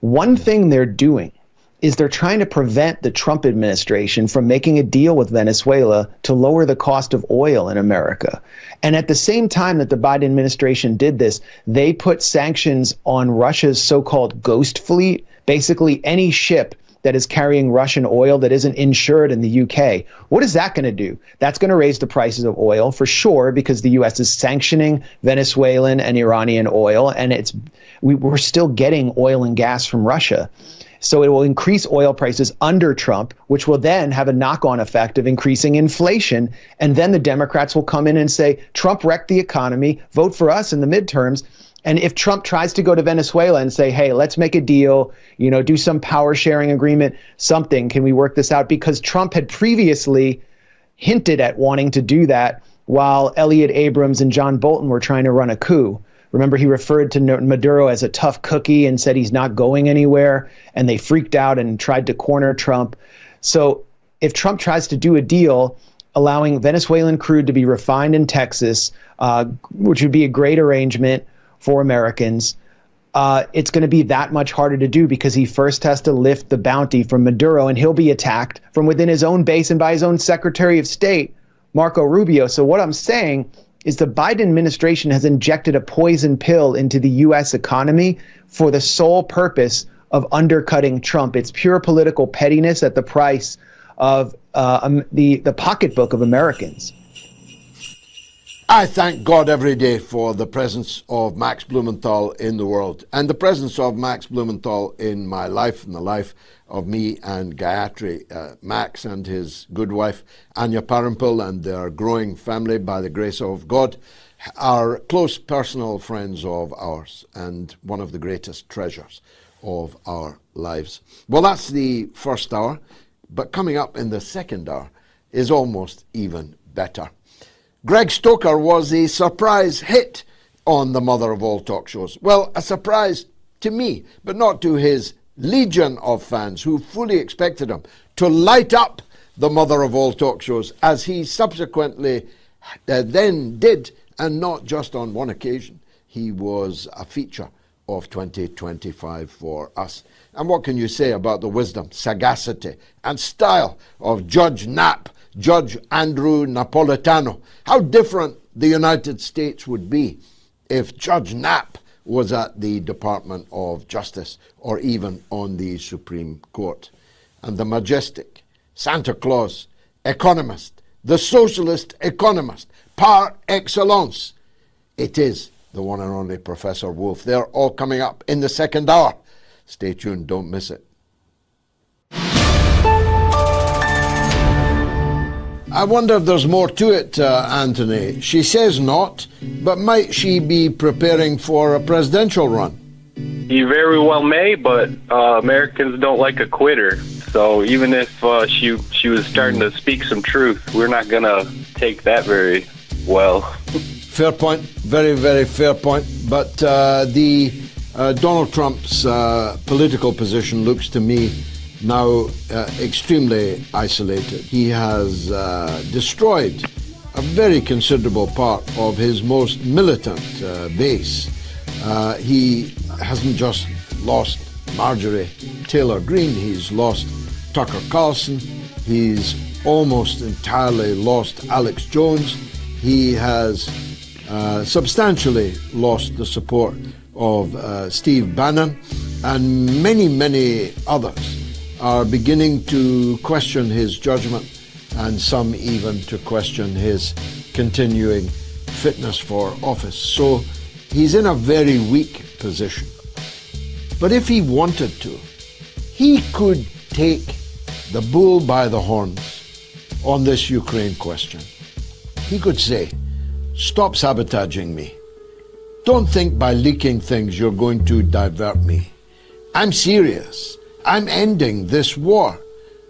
One thing they're doing is they're trying to prevent the Trump administration from making a deal with Venezuela to lower the cost of oil in America. And at the same time that the Biden administration did this, they put sanctions on Russia's so-called ghost fleet, basically any ship that is carrying Russian oil that isn't insured in the UK. What is that going to do? That's going to raise the prices of oil for sure, because the US is sanctioning Venezuelan and Iranian oil, and we're still getting oil and gas from Russia. So it will increase oil prices under Trump, which will then have a knock-on effect of increasing inflation. And then the Democrats will come in and say, Trump wrecked the economy, vote for us in the midterms. And if Trump tries to go to Venezuela and say, hey, let's make a deal, do some power sharing agreement, something, can we work this out? Because Trump had previously hinted at wanting to do that while Elliott Abrams and John Bolton were trying to run a coup. Remember, he referred to Maduro as a tough cookie and said he's not going anywhere, and they freaked out and tried to corner Trump. So if Trump tries to do a deal allowing Venezuelan crude to be refined in Texas, which would be a great arrangement for Americans, it's going to be that much harder to do, because he first has to lift the bounty from Maduro, and he'll be attacked from within his own base and by his own Secretary of State, Marco Rubio. So what I'm saying is the Biden administration has injected a poison pill into the U.S. economy for the sole purpose of undercutting Trump. It's pure political pettiness at the price of the pocketbook of Americans.
I thank God every day for the presence of Max Blumenthal in the world and the presence of Max Blumenthal in my life and the life of me and Gayatri. Max and his good wife, Anya Parampil, and their growing family, by the grace of God, are close personal friends of ours and one of the greatest treasures of our lives. Well, that's the first hour, but coming up in the second hour is almost even better. Greg Stoker was a surprise hit on the mother of all talk shows. Well, a surprise to me, but not to his legion of fans who fully expected him to light up the mother of all talk shows, as he subsequently then did, and not just on one occasion. He was a feature of 2025 for us. And what can you say about the wisdom, sagacity, and style of Judge Knapp, Judge Andrew Napolitano? How different the United States would be if Judge Knapp was at the Department of Justice or even on the Supreme Court. And the majestic Santa Claus economist, the socialist economist par excellence, it is the one and only Professor Wolf. They're all coming up in the second hour. Stay tuned, don't miss it. I wonder if there's more to it, Anthony. She says not, but might she be preparing for a presidential run?
You very well may, but Americans don't like a quitter. So even if she was starting to speak some truth, we're not going to take that very well.
Fair point. Very, very fair point. But Donald Trump's political position looks to me now extremely isolated. He has destroyed a very considerable part of his most militant base. He hasn't just lost Marjorie Taylor Greene, he's lost Tucker Carlson, he's almost entirely lost Alex Jones, he has substantially lost the support of Steve Bannon, and many, many others are beginning to question his judgment, and some even to question his continuing fitness for office. So he's in a very weak position. But if he wanted to, he could take the bull by the horns on this Ukraine question. He could say, stop sabotaging me. Don't think by leaking things you're going to divert me. I'm serious. I'm ending this war,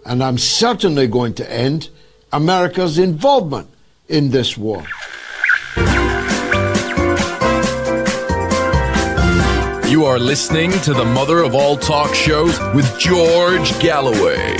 and I'm certainly going to end America's involvement in this war.
You are listening to the mother of all talk shows with George Galloway.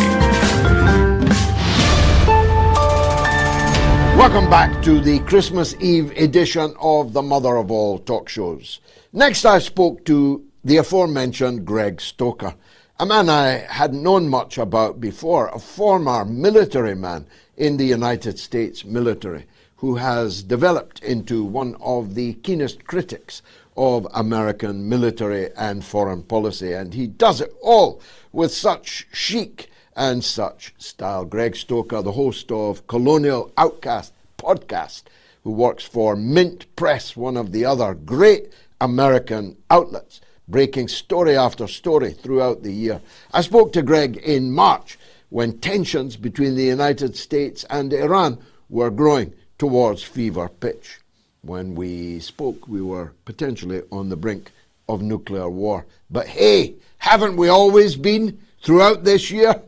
Welcome back to the Christmas Eve edition of the mother of all talk shows. Next, I spoke to the aforementioned Greg Stoker, a man I hadn't known much about before, a former military man in the United States military who has developed into one of the keenest critics of American military and foreign policy, and he does it all with such chic and such style. Greg Stoker, the host of Colonial Outcast podcast, who works for Mint Press, one of the other great American outlets, breaking story after story throughout the year. I spoke to Greg in March when tensions between the United States and Iran were growing towards fever pitch. When we spoke, we were potentially on the brink of nuclear war. But hey, haven't we always been throughout this year?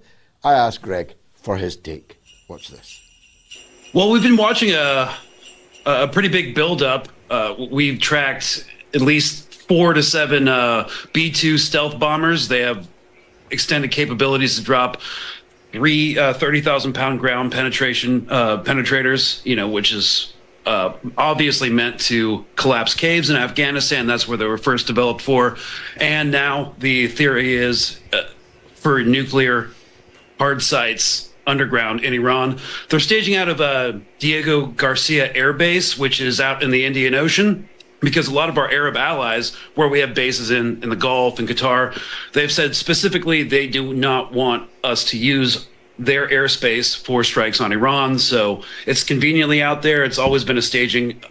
I asked Greg for his take. Watch this.
Well, we've been watching a pretty big buildup. We've tracked at least 4 to 7 B-2 stealth bombers. They have extended capabilities to drop 3 30,000-pound ground penetrators, which is obviously meant to collapse caves in Afghanistan. That's where they were first developed for. And now the theory is for nuclear hard sites underground in Iran. They're staging out of Diego Garcia Air Base, which is out in the Indian Ocean, because a lot of our Arab allies, where we have bases in the Gulf and Qatar, they've said specifically they do not want us to use their airspace for strikes on Iran. So it's conveniently out there. It's always been a staging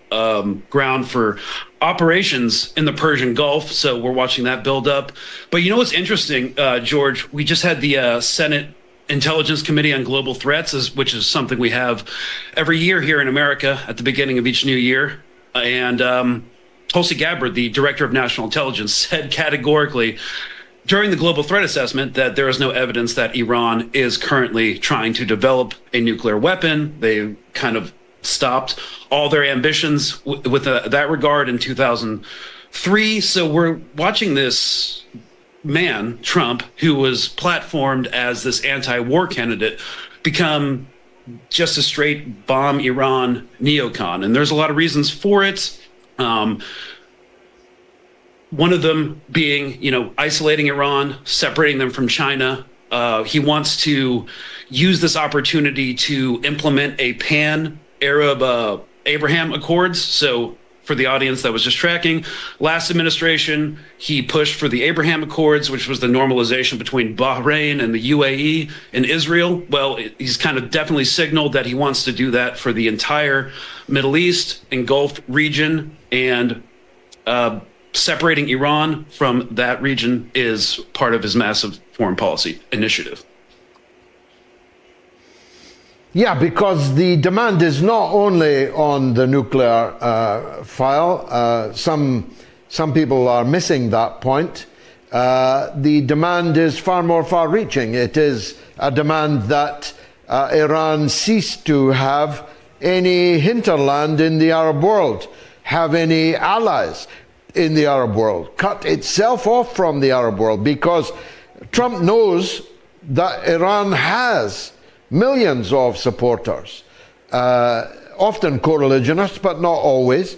ground for operations in the Persian Gulf. So we're watching that build up. But you know what's interesting, George? We just had the Senate Intelligence Committee on Global Threats, which is something we have every year here in America at the beginning of each new year. And Tulsi Gabbard, the Director of National Intelligence, said categorically during the global threat assessment that there is no evidence that Iran is currently trying to develop a nuclear weapon. They kind of stopped all their ambitions with that regard in 2003. So we're watching this man, Trump, who was platformed as this anti-war candidate, become just a straight bomb Iran neocon. And there's a lot of reasons for it. One of them being, isolating Iran, separating them from China. He wants to use this opportunity to implement a pan-Arab Abraham Accords. So for the audience that was just tracking, last administration, he pushed for the Abraham Accords, which was the normalization between Bahrain and the UAE and Israel. Well, he's kind of definitely signaled that he wants to do that for the entire Middle East and Gulf region, and separating Iran from that region is part of his massive foreign policy initiative.
Yeah, because the demand is not only on the nuclear file. Some people are missing that point. The demand is far more far-reaching. It is a demand that Iran cease to have any hinterland in the Arab world, have any allies in the Arab world, cut itself off from the Arab world, because Trump knows that Iran has millions of supporters, often co-religionists, but not always,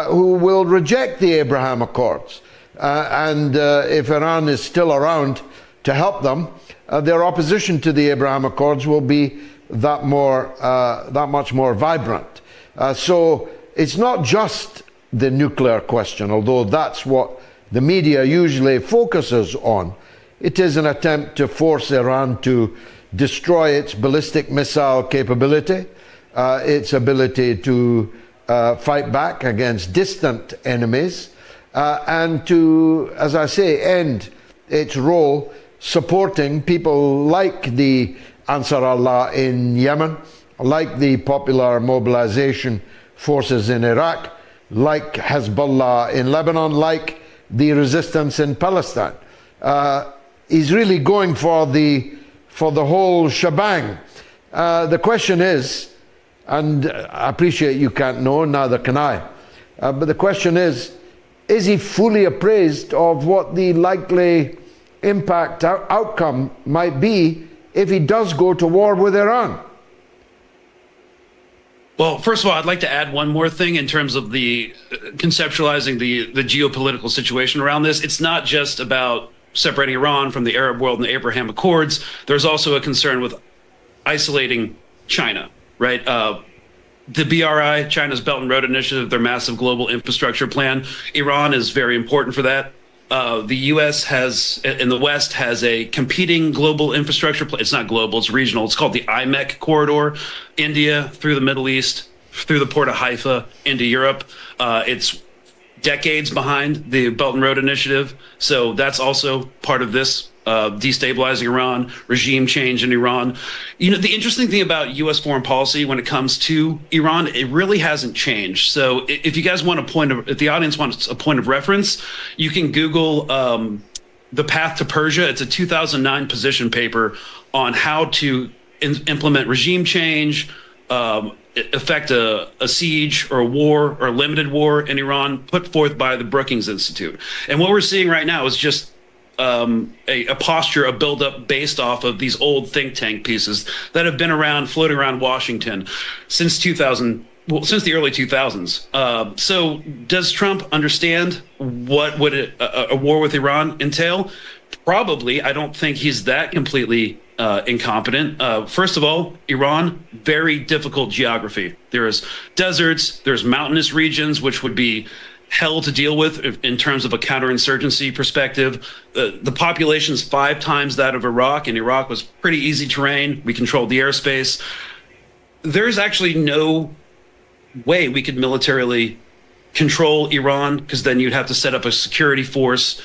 who will reject the Abraham Accords. And if Iran is still around to help them, their opposition to the Abraham Accords will be that much more vibrant. So it's not just the nuclear question, although that's what the media usually focuses on. It is an attempt to force Iran to destroy its ballistic missile capability, its ability to fight back against distant enemies, and to, as I say, end its role supporting people like the Ansar Allah in Yemen, like the Popular Mobilization Forces in Iraq, like Hezbollah in Lebanon, like the resistance in Palestine. He's really going for the whole shebang. The question is, and I appreciate you can't know, neither can I, but the question is he fully appraised of what the likely impact outcome might be if he does go to war with Iran?
Well, first of all, I'd like to add one more thing in terms of the conceptualizing the geopolitical situation around this. It's not just about separating Iran from the Arab world and the Abraham Accords. There's also a concern with isolating China, right? The BRI, China's Belt and Road Initiative, their massive global infrastructure plan. Iran is very important for that. The U.S. in the West has a competing global infrastructure plan. It's not global, it's regional. It's called the IMEC corridor. India through the Middle East, through the port of Haifa into Europe. It's decades behind the Belt and Road Initiative. So that's also part of this destabilizing Iran, regime change in Iran. The interesting thing about U.S. foreign policy when it comes to Iran, it really hasn't changed. So if you guys want if the audience wants a point of reference, you can Google The Path to Persia. It's a 2009 position paper on how to implement regime change, affect a siege or a war or a limited war in Iran, put forth by the Brookings Institute. And what we're seeing right now is just a posture, a buildup based off of these old think tank pieces that have been floating around Washington since the early 2000s. So does Trump understand what would a war with Iran entail? Probably. I don't think he's that completely incompetent. First of all, Iran, very difficult geography. There's deserts, there's mountainous regions, which would be hell to deal with in terms of a counterinsurgency perspective. The population's 5 times that of Iraq, and Iraq was pretty easy terrain. We controlled the airspace. There's actually no way we could militarily control Iran, because then you'd have to set up a security force,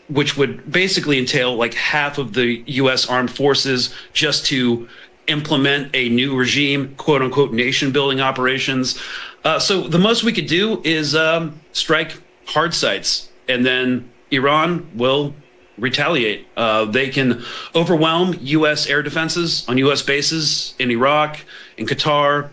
which would basically entail like half of the U.S. armed forces just to implement a new regime, quote unquote, nation building operations. So the most we could do is strike hard sites, and then Iran will retaliate. They can overwhelm U.S. air defenses on U.S. bases in Iraq, in Qatar,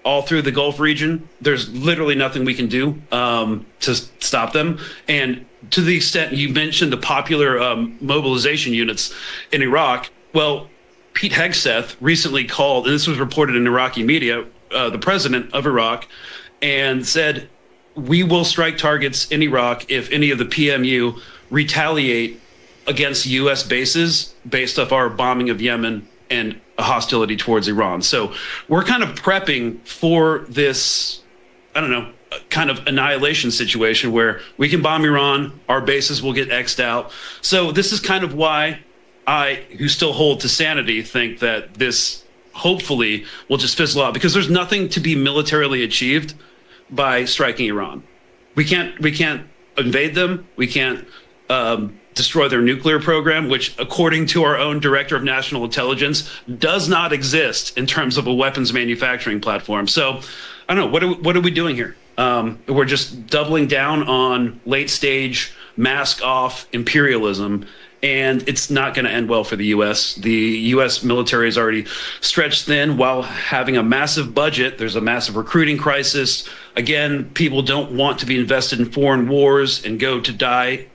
all through the Gulf region. There's literally nothing we can do to stop them. And to the extent you mentioned the popular mobilization units in Iraq, well, Pete Hegseth recently called, and this was reported in Iraqi media, the president of Iraq, and said, we will strike targets in Iraq if any of the PMU retaliate against U.S. bases based off our bombing of Yemen and hostility towards Iran. So we're kind of prepping for this, I don't know, kind of annihilation situation where we can bomb Iran, our bases will get X'd out. So this is kind of why I, who still hold to sanity, think that this hopefully will just fizzle out, because there's nothing to be militarily achieved by striking Iran. We can't invade them. We can't destroy their nuclear program, which, according to our own director of national intelligence, does not exist in terms of a weapons manufacturing platform. So I don't know, what are we doing here? We're just doubling down on late stage mask off imperialism, and it's not going to end well for the U.S. The U.S. military is already stretched thin while having a massive budget. There's a massive recruiting crisis. Again, people don't want to be invested in foreign wars and go to die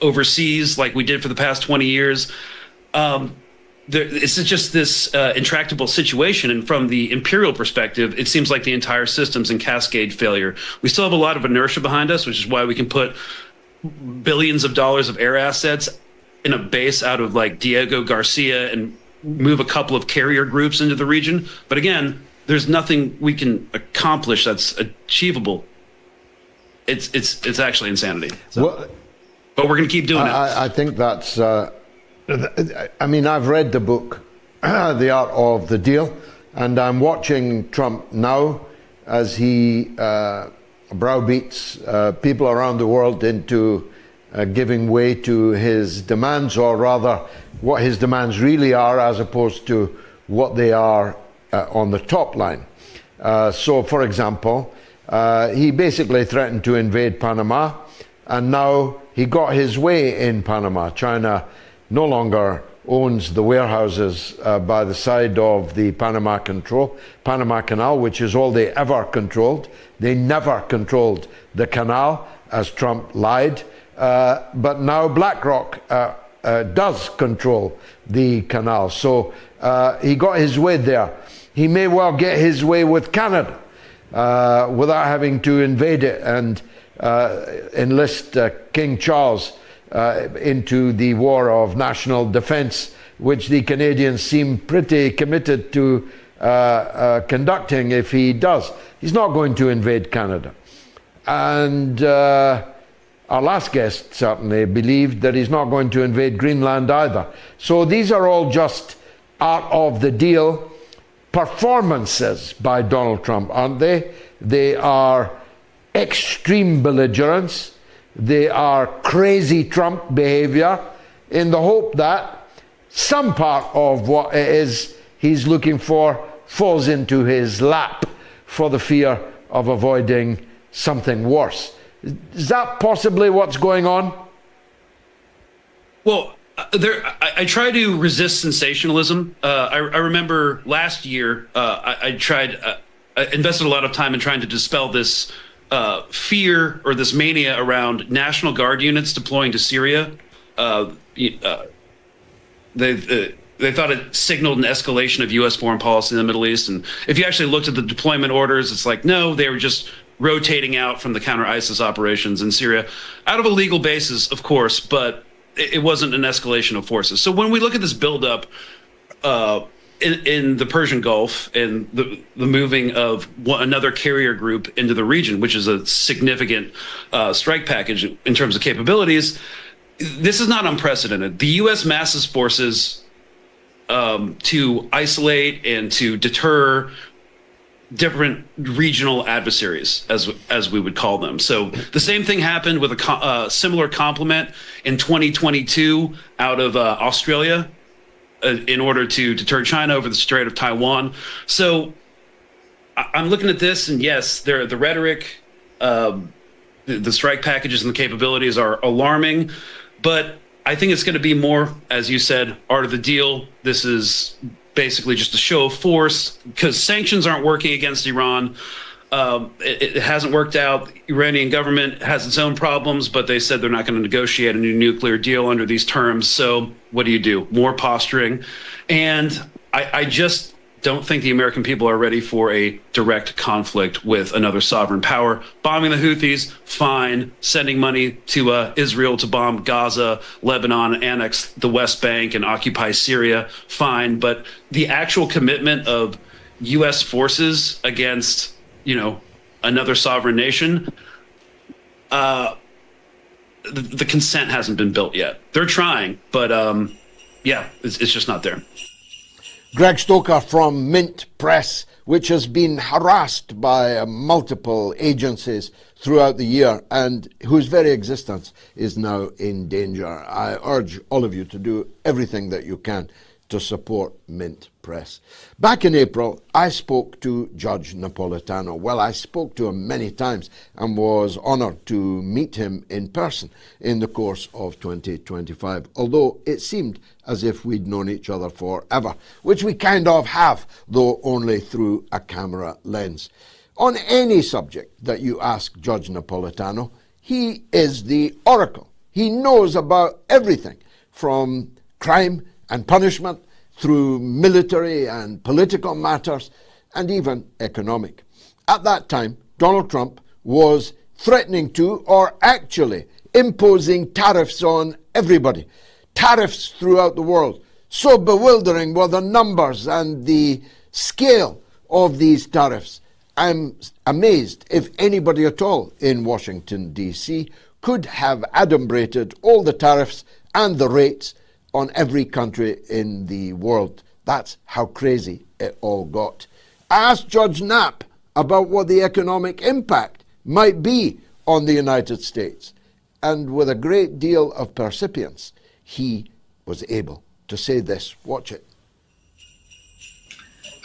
overseas like we did for the past 20 years. It's just this intractable situation. And from the imperial perspective, it seems like the entire system's in cascade failure. We still have a lot of inertia behind us, which is why we can put billions of dollars of air assets in a base out of like Diego Garcia and move a couple of carrier groups into the region. But again, there's nothing we can accomplish that's achievable. It's actually insanity. So.
Well,
but we're going to keep doing it.
I think that's, I mean, I've read the book, The Art of the Deal, and I'm watching Trump now as he browbeats people around the world into giving way to his demands, or rather what his demands really are, as opposed to what they are on the top line. So, for example, he basically threatened to invade Panama, and now he got his way in Panama. China no longer owns the warehouses by the side of the Panama Canal, which is all they ever controlled. They never controlled the canal, as Trump lied. But now BlackRock does control the canal. So he got his way there. He may well get his way with Canada without having to invade it and enlist King Charles into the war of national defense, which the Canadians seem pretty committed to conducting if he does. He's not going to invade Canada. And our last guest certainly believed that he's not going to invade Greenland either. So these are all just art of the deal performances by Donald Trump, aren't they? They are extreme belligerence. They are crazy Trump behavior in the hope that some part of what it is he's looking for falls into his lap for the fear of avoiding something worse. Is that possibly what's going on?
Well, I try to resist sensationalism. I remember last year I invested a lot of time in trying to dispel this fear or this mania around National Guard units deploying to Syria. They thought it signaled an escalation of U.S. foreign policy in the Middle East. And if you actually looked at the deployment orders, it's like, no, they were just rotating out from the counter-ISIS operations in Syria out of a legal basis, of course, but it wasn't an escalation of forces. So when we look at this buildup in the Persian Gulf and the moving of another carrier group into the region, which is a significant strike package in terms of capabilities. This is not unprecedented. The U.S. masses forces to isolate and to deter different regional adversaries, as we would call them. So the same thing happened with a similar complement in 2022 out of Australia in order to deter China over the Strait of Taiwan. So I'm looking at this, and yes, the rhetoric, the strike packages and the capabilities are alarming, but I think it's going to be more, as you said, art of the deal. This is basically just a show of force because sanctions aren't working against Iran. It hasn't worked out. The Iranian government has its own problems, but they said they're not going to negotiate a new nuclear deal under these terms. So what do? More posturing. And I just don't think the American people are ready for a direct conflict with another sovereign power. Bombing the Houthis, fine. Sending money to Israel to bomb Gaza, Lebanon, annex the West Bank, and occupy Syria, fine. But the actual commitment of U.S. forces against, another sovereign nation, the consent hasn't been built yet. They're trying, but it's just not there.
Greg Stoker from Mint Press, which has been harassed by multiple agencies throughout the year and whose very existence is now in danger. I urge all of you to do everything that you can to support Mint Press. Back in April, I spoke to Judge Napolitano. Well, I spoke to him many times and was honoured to meet him in person in the course of 2025, although it seemed as if we'd known each other forever, which we kind of have, though only through a camera lens. On any subject that you ask Judge Napolitano, he is the oracle. He knows about everything from crime and punishment through military and political matters and even economic. At that time, Donald Trump was threatening to, or actually imposing tariffs on everybody. Tariffs throughout the world. So bewildering were the numbers and the scale of these tariffs. I'm amazed if anybody at all in Washington, D.C. could have adumbrated all the tariffs and the rates on every country in the world. That's how crazy it all got. I asked Judge Knapp about what the economic impact might be on the United States. And with a great deal of percipience, he was able to say this. Watch it.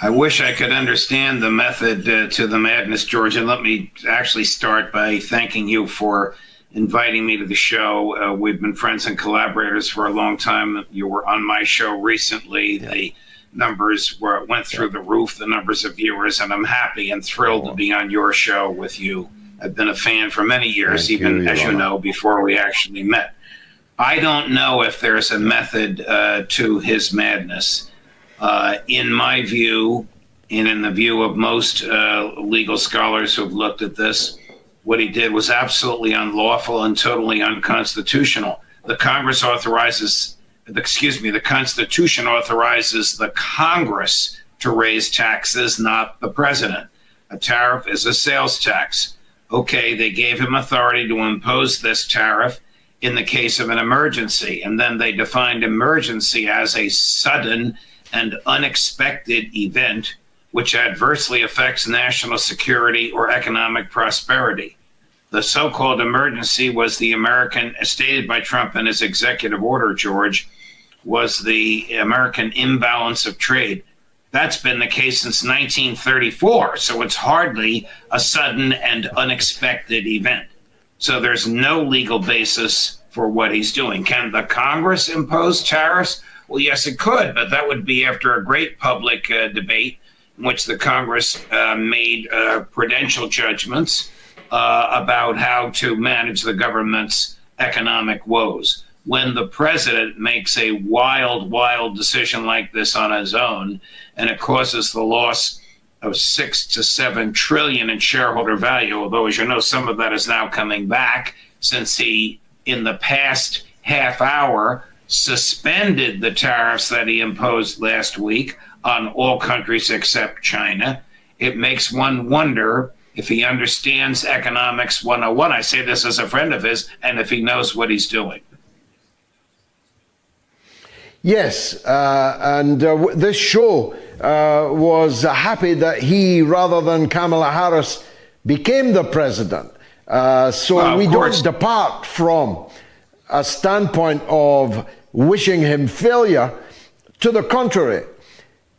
I wish I could understand the method to the madness, George. And let me actually start by thanking you for inviting me to the show. We've been friends and collaborators for a long time. You were on my show recently. Yeah. The numbers went through the roof, the numbers of viewers, and I'm happy and thrilled to be on your show with you. I've been a fan for many years, as you know, before we actually met. I don't know if there's a method to his madness. In my view, and in the view of most legal scholars who've looked at this, what he did was absolutely unlawful and totally unconstitutional. The Constitution authorizes the Congress to raise taxes, not the president. A tariff is a sales tax. Okay, they gave him authority to impose this tariff in the case of an emergency, and then they defined emergency as a sudden and unexpected event which adversely affects national security or economic prosperity. The so-called emergency was stated by Trump in his executive order, George, was the American imbalance of trade. That's been the case since 1934, so it's hardly a sudden and unexpected event. So there's no legal basis for what he's doing. Can the Congress impose tariffs? Well, yes, it could, but that would be after a great public debate in which the Congress made prudential judgments about how to manage the government's economic woes. When the president makes a wild decision like this on his own, and it causes the loss of 6 to 7 trillion in shareholder value, although, as you know, some of that is now coming back since he, in the past half hour, suspended the tariffs that he imposed last week on all countries except China. It makes one wonder if he understands economics 101. I say this as a friend of his, and if he knows what he's doing.
Yes, and this show was happy that he, rather than Kamala Harris, became the president. So we don't depart from a standpoint of wishing him failure. To the contrary.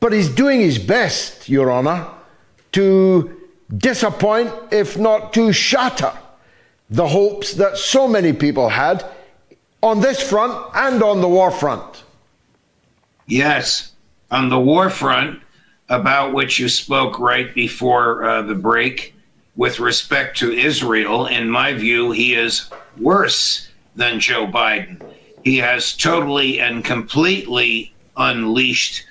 But he's doing his best, Your Honor, to disappoint, if not to shatter, the hopes that so many people had on this front and on the war front.
Yes, on the war front, about which you spoke right before the break, with respect to Israel, in my view, he is worse than Joe Biden. He has totally and completely unleashed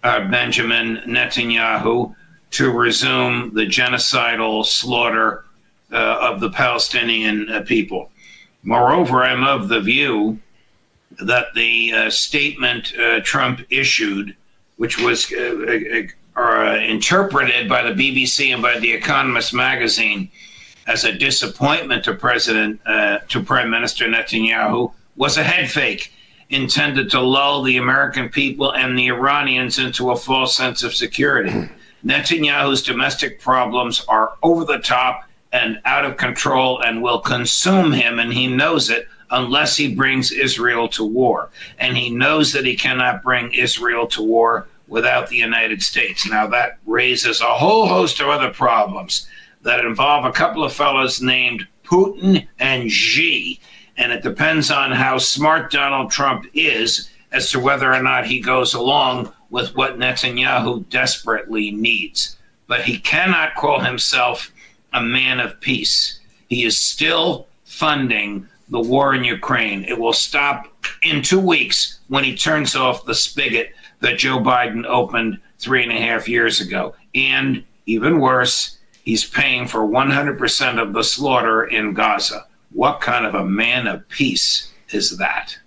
Benjamin Netanyahu to resume the genocidal slaughter of the Palestinian people. Moreover, I'm of the view that the statement Trump issued, which was interpreted by the BBC and by The Economist magazine as a disappointment to Prime Minister Netanyahu, was a head fake intended to lull the American people and the Iranians into a false sense of security. Netanyahu's domestic problems are over the top and out of control and will consume him, and he knows it, unless he brings Israel to war. And he knows that he cannot bring Israel to war without the United States. Now, that raises a whole host of other problems that involve a couple of fellows named Putin and Xi. And it depends on how smart Donald Trump is as to whether or not he goes along with what Netanyahu desperately needs. But he cannot call himself a man of peace. He is still funding the war in Ukraine. It will stop in 2 weeks when he turns off the spigot that Joe Biden opened 3.5 years ago. And even worse, he's paying for 100% of the slaughter in Gaza. What kind of a man of peace is that?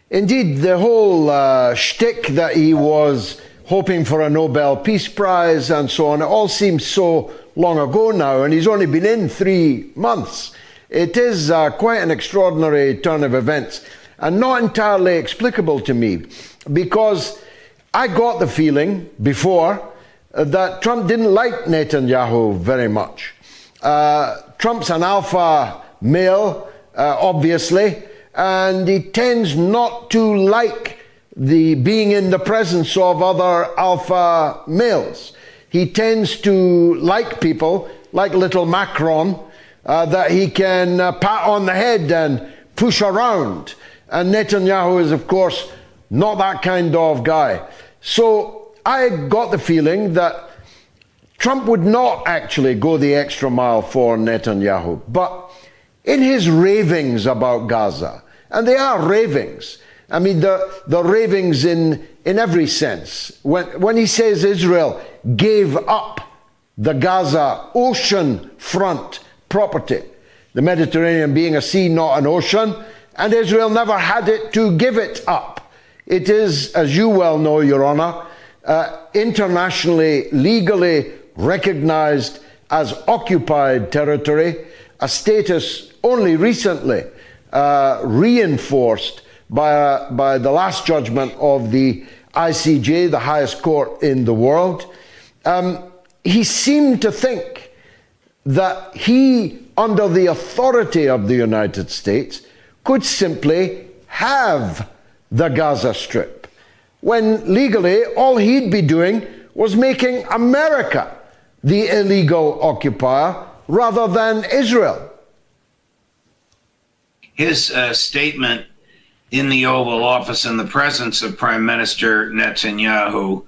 Indeed, the whole shtick that he was hoping for a Nobel Peace Prize and so on, it all seems so long ago now, and he's only been in 3 months. It is quite an extraordinary turn of events, and not entirely explicable to me, because I got the feeling before that Trump didn't like Netanyahu very much. Trump's an alpha male, obviously, and he tends not to like the being in the presence of other alpha males. He tends to like people like little Macron that he can pat on the head and push around. And Netanyahu is, of course, not that kind of guy. So I got the feeling that Trump would not actually go the extra mile for Netanyahu. But in his ravings about Gaza, and they are ravings, I mean, the ravings in every sense. When he says Israel gave up the Gaza ocean front property, the Mediterranean being a sea, not an ocean, and Israel never had it to give it up. It is, as you well know, Your Honor, internationally, legally recognized as occupied territory, a status only recently reinforced by the last judgment of the ICJ, the highest court in the world. He seemed to think that he, under the authority of the United States, could simply have the Gaza Strip, when legally all he'd be doing was making America the illegal occupier rather than Israel.
His statement in the Oval Office in the presence of Prime Minister Netanyahu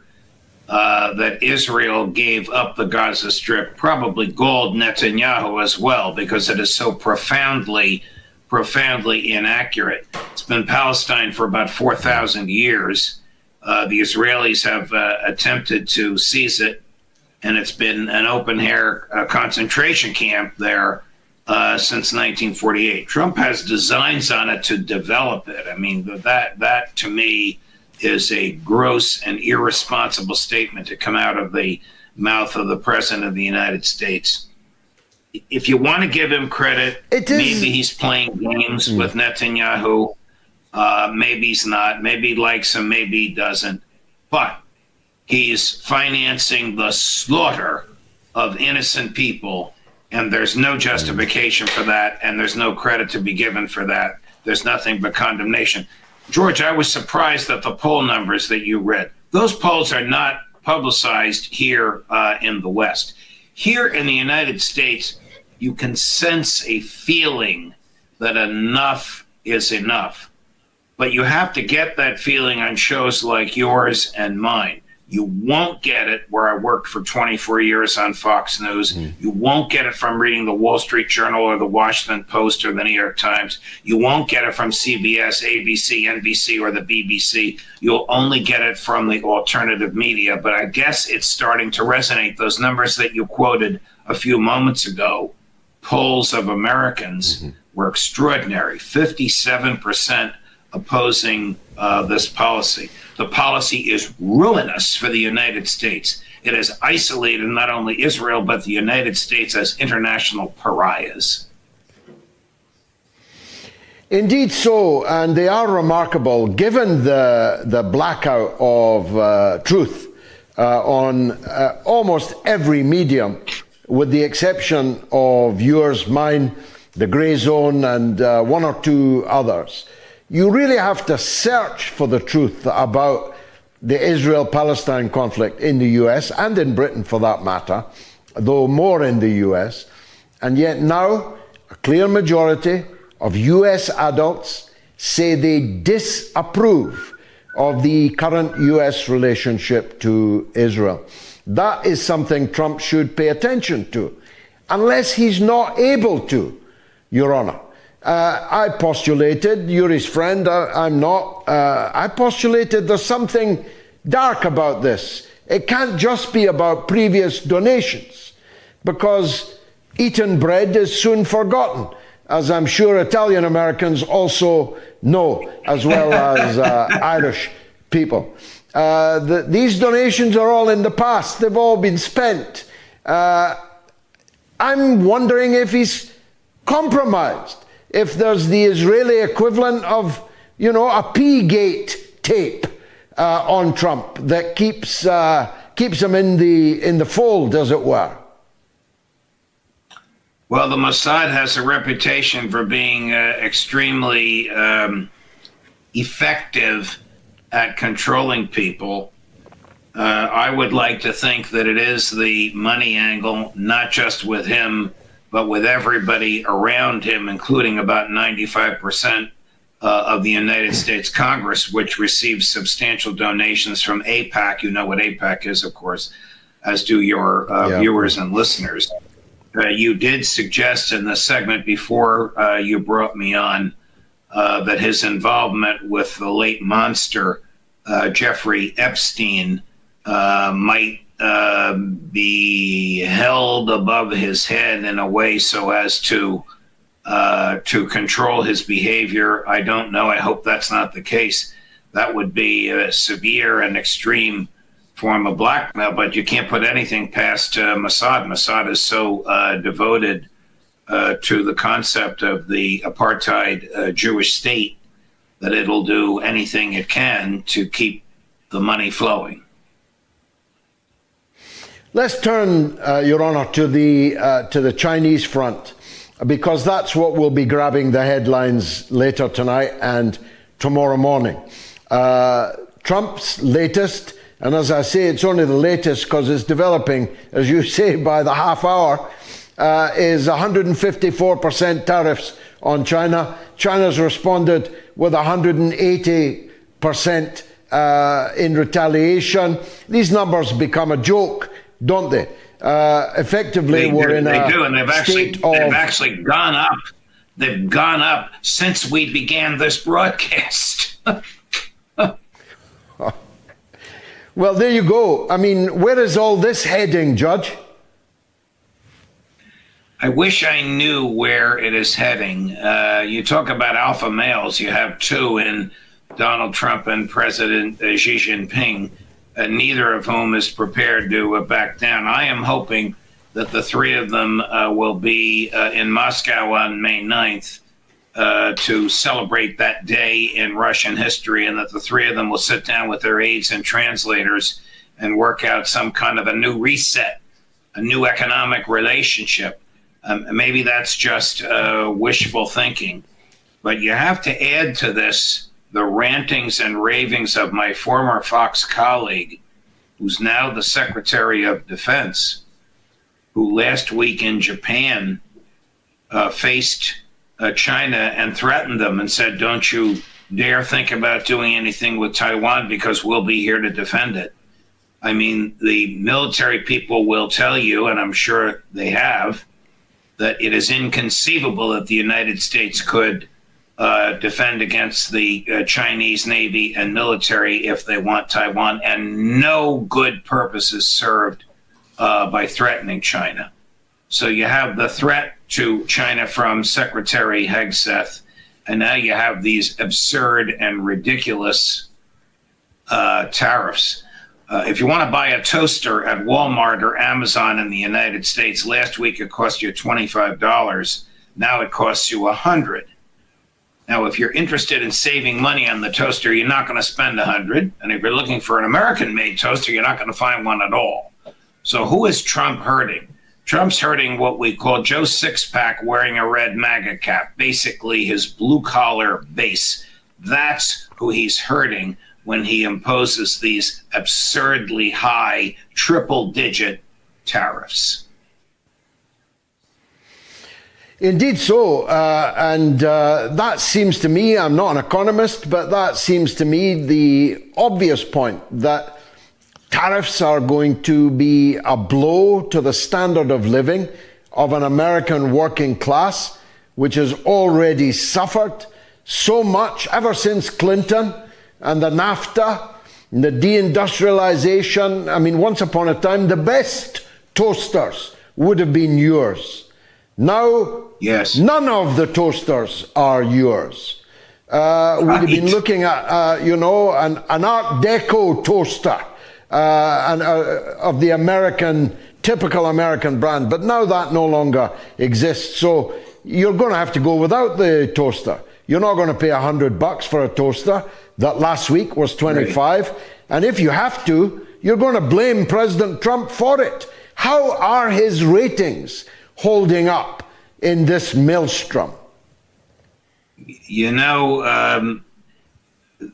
that Israel gave up the Gaza Strip probably galled Netanyahu as well, because it is so profoundly inaccurate. It's been Palestine for about 4,000 years. The Israelis have attempted to seize it, and it's been an open-air concentration camp there since 1948. Trump has designs on it to develop it. I mean, that to me is a gross and irresponsible statement to come out of the mouth of the President of the United States. If you want to give him credit, maybe he's playing games with Netanyahu. Maybe he's not. Maybe he likes him. Maybe he doesn't. But he's financing the slaughter of innocent people, and there's no justification for that, and there's no credit to be given for that. There's nothing but condemnation. George, I was surprised at the poll numbers that you read. Those polls are not publicized here in the West. Here in the United States, you can sense a feeling that enough is enough. But you have to get that feeling on shows like yours and mine. You won't get it where I worked for 24 years on Fox News. You won't get it from reading the Wall Street Journal or the Washington Post or the New York Times. You won't get it from CBS, ABC, NBC, or the BBC. You'll only get it from the alternative media. But I guess it's starting to resonate. Those numbers that you quoted a few moments ago, polls of Americans were extraordinary. 57% opposing this policy. The policy is ruinous for the United States. It has isolated not only Israel, but the United States as international pariahs.
Indeed so, and they are remarkable, given the blackout of truth on almost every medium, with the exception of yours, mine, the Grey Zone, and one or two others. You really have to search for the truth about the Israel-Palestine conflict in the US, and in Britain for that matter, though more in the US. And yet now, a clear majority of US adults say they disapprove of the current US relationship to Israel. That is something Trump should pay attention to, unless he's not able to, Your Honor. I postulated, you're his friend, I'm not, I postulated there's something dark about this. It can't just be about previous donations, because eaten bread is soon forgotten, as I'm sure Italian Americans also know, as well as Irish people. These donations are all in the past. They've all been spent. I'm wondering if he's compromised, if there's the Israeli equivalent of, you know, a P-gate tape on Trump that keeps him in the fold, as it were.
Well, the Mossad has a reputation for being extremely effective at controlling people. I would like to think that it is the money angle, not just with him, but with everybody around him, including about 95% of the United States Congress, which receives substantial donations from AIPAC. You know what AIPAC is, of course, as do your viewers and listeners. You did suggest in the segment before you brought me on that his involvement with the late monster, Jeffrey Epstein, might be held above his head in a way so as to control his behavior. I don't know. I hope that's not the case. That would be a severe and extreme form of blackmail, but you can't put anything past Mossad. Mossad is so devoted to the concept of the apartheid Jewish state that it'll do anything it can to keep the money flowing.
Let's turn, Your Honor, to the Chinese front, because that's what will be grabbing the headlines later tonight and tomorrow morning. Trump's latest, and as I say, it's only the latest because it's developing, as you say, by the half hour, is 154% tariffs on China. China's responded with 180% in retaliation. These numbers become a joke, don't they? Effectively, we're in a state of...
They've actually gone up. They've gone up since we began this broadcast.
Well, there you go. I mean, where is all this heading, Judge?
I wish I knew where it is heading. You talk about alpha males. You have two in Donald Trump and President Xi Jinping, neither of whom is prepared to back down. I am hoping that the three of them will be in Moscow on May 9th to celebrate that day in Russian history, and that the three of them will sit down with their aides and translators and work out some kind of a new reset, a new economic relationship. Maybe that's just wishful thinking, but you have to add to this the rantings and ravings of my former Fox colleague, who's now the Secretary of Defense, who last week in Japan faced China and threatened them and said, don't you dare think about doing anything with Taiwan because we'll be here to defend it. I mean, the military people will tell you, and I'm sure they have, that it is inconceivable that the United States could defend against the Chinese Navy and military if they want Taiwan, and no good purpose is served by threatening China. So you have the threat to China from Secretary Hegseth, and now you have these absurd and ridiculous tariffs. If you want to buy a toaster at Walmart or Amazon in the United States, last week it cost you $25. Now it costs you $100. Now, if you're interested in saving money on the toaster, you're not going to spend $100. And if you're looking for an American-made toaster, you're not going to find one at all. So who is Trump hurting? Trump's hurting what we call Joe Sixpack wearing a red MAGA cap, basically his blue-collar base. That's who he's hurting when he imposes these absurdly high triple-digit tariffs.
Indeed so, and that seems to me, I'm not an economist, but that seems to me the obvious point, that tariffs are going to be a blow to the standard of living of an American working class, which has already suffered so much ever since Clinton and the NAFTA, and the deindustrialization. I mean, once upon a time, the best toasters would have been yours. Now, yes, none of the toasters are yours. We'd have been looking at, an Art Deco toaster of the typical American brand, but now that no longer exists. So you're going to have to go without the toaster. You're not going to pay $100 for a toaster that last week was $25. Right. And if you have to, you're going to blame President Trump for it. How are his ratings holding up in this maelstrom?
You know,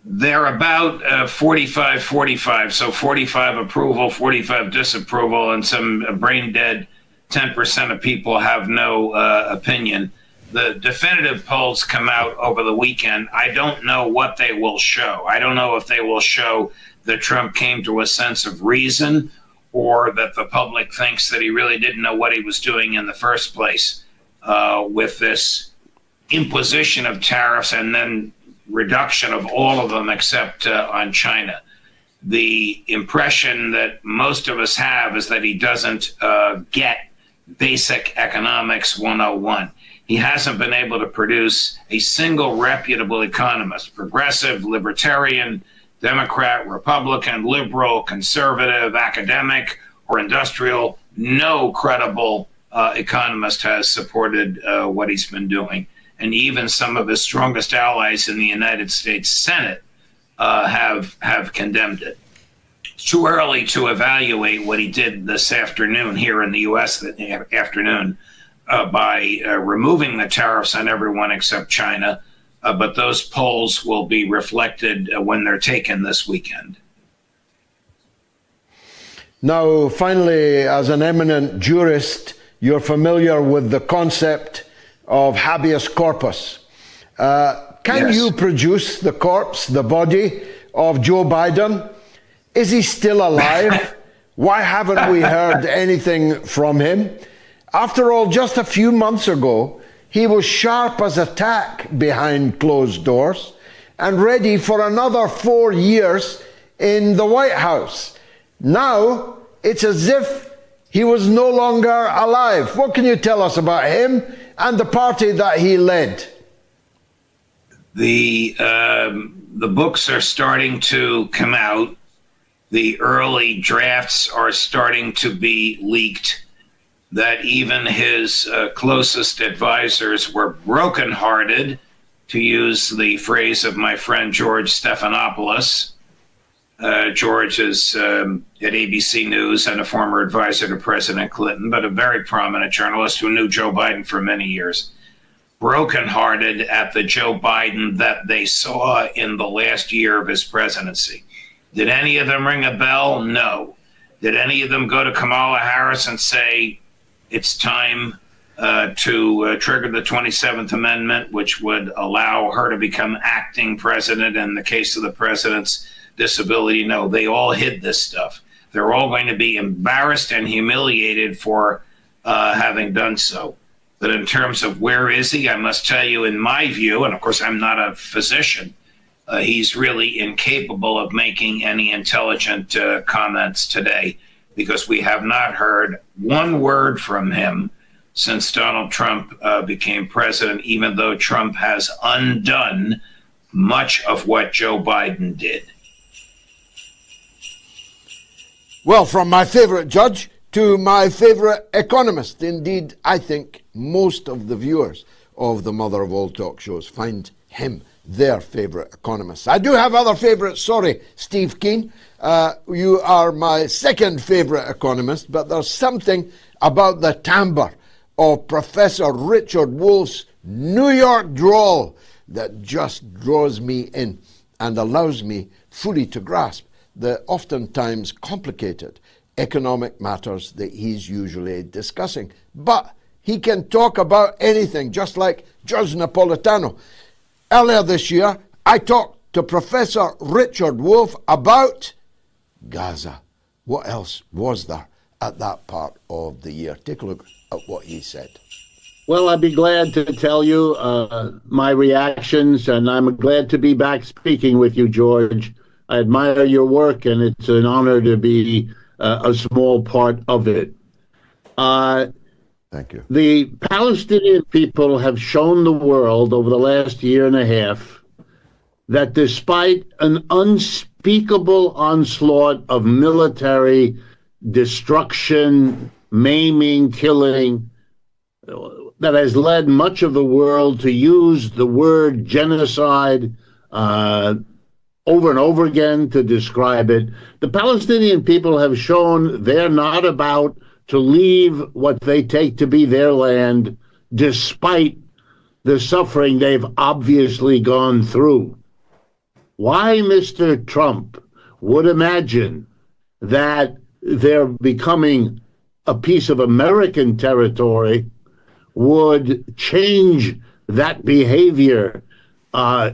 they're about 45-45, so 45 approval, 45 disapproval, and some brain dead 10% of people have no opinion. The definitive polls come out over the weekend. I don't know what they will show. I don't know if they will show that Trump came to a sense of reason, or that the public thinks that he really didn't know what he was doing in the first place with this imposition of tariffs and then reduction of all of them except on China. The impression that most of us have is that he doesn't get basic economics 101. He hasn't been able to produce a single reputable economist, progressive, libertarian, Democrat, Republican, liberal, conservative, academic, or industrial. No credible economist has supported what he's been doing. And even some of his strongest allies in the United States Senate have condemned it. It's too early to evaluate what he did this afternoon here in the U.S. afternoon by removing the tariffs on everyone except China. But those polls will be reflected when they're taken this weekend.
Now, finally, as an eminent jurist, you're familiar with the concept of habeas corpus. Can you produce the corpse, the body of Joe Biden? Is he still alive? Why haven't we heard anything from him? After all, just a few months ago, he was sharp as a tack behind closed doors and ready for another 4 years in the White House. Now, it's as if He was no longer alive. What can you tell us about him and the party that he led?
The books are starting to come out. The early drafts are starting to be leaked. That even his closest advisors were brokenhearted, to use the phrase of my friend George Stephanopoulos. George is at ABC News and a former advisor to President Clinton, but a very prominent journalist who knew Joe Biden for many years. Brokenhearted at the Joe Biden that they saw in the last year of his presidency. Did any of them ring a bell? No. Did any of them go to Kamala Harris and say, it's time to trigger the 27th Amendment, which would allow her to become acting president in the case of the president's disability? No, they all hid this stuff. They're all going to be embarrassed and humiliated for having done so. But in terms of where is he, I must tell you, in my view, and of course I'm not a physician, he's really incapable of making any intelligent comments today, because we have not heard one word from him since Donald Trump became president, even though Trump has undone much of what Joe Biden did.
Well, from my favorite judge to my favorite economist. Indeed, I think most of the viewers of the mother of all talk shows find him their favorite economist. I do have other favorites. Sorry, Steve Keen. You are my second favorite economist, but there's something about the timbre of Professor Richard Wolff's New York drawl that just draws me in and allows me fully to grasp the oftentimes complicated economic matters that he's usually discussing. But he can talk about anything, just like Judge Napolitano. Earlier this year, I talked to Professor Richard Wolff about Gaza. What else was there at that part of the year? Take a look at what he said.
Well, I'd be glad to tell you my reactions, and I'm glad to be back speaking with you, George. I admire your work, and it's an honor to be a small part of it.
Thank you.
The Palestinian people have shown the world over the last year and a half that despite an unspeakable onslaught of military destruction, maiming, killing, that has led much of the world to use the word genocide over and over again to describe it, the Palestinian people have shown they're not about to leave what they take to be their land, despite the suffering they've obviously gone through. Why Mr. Trump would imagine that they're becoming a piece of American territory would change that behavior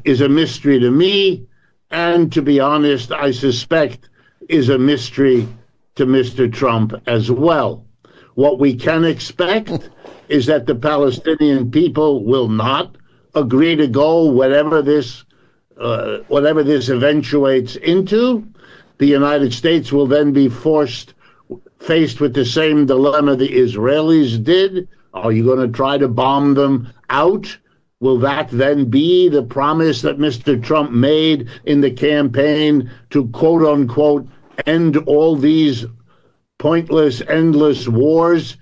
is a mystery to me, and to be honest, I suspect is a mystery to Mr. Trump as well. What we can expect is that the Palestinian people will not agree to go whatever this eventuates into. The United States will then be faced with the same dilemma the Israelis did. Are you going to try to bomb them out? Will that then be the promise that Mr. Trump made in the campaign to, quote unquote, end all these pointless, endless wars?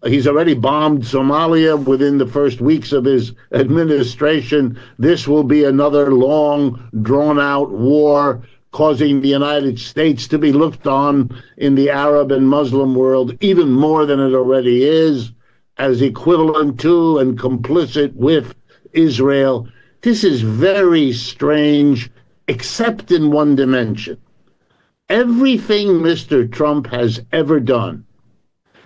He's already bombed Somalia within the first weeks of his administration. This will be another long, drawn-out war, causing the United States to be looked on in the Arab and Muslim world even more than it already is, as equivalent to and complicit with Israel. This is very strange, except in one dimension. Everything Mr. Trump has ever done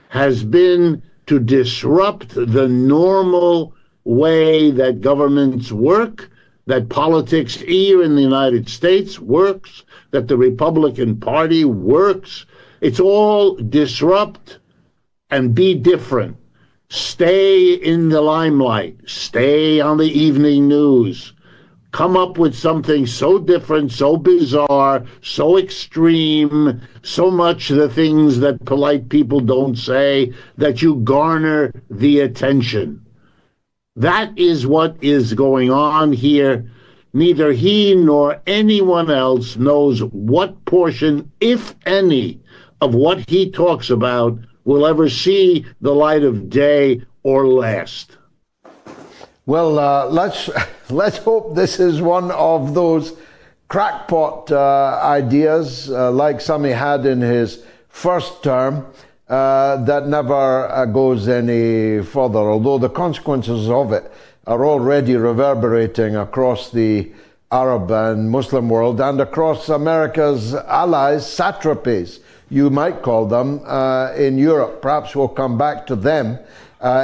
has been to disrupt the normal way that governments work, that politics here in the United States works, that the Republican Party works. It's all disrupt and be different. Stay in the limelight. Stay on the evening news. come up with something so different, so bizarre, so extreme, so much the things that polite people don't say, that you garner the attention. That is what is going on here. Neither he nor anyone else knows what portion, if any, of what he talks about will ever see the light of day or last.
Well, let's hope this is one of those crackpot ideas, like some he had in his first term, that never goes any further, although the consequences of it are already reverberating across the Arab and Muslim world and across America's allies, satrapies, you might call them, in Europe. Perhaps we'll come back to them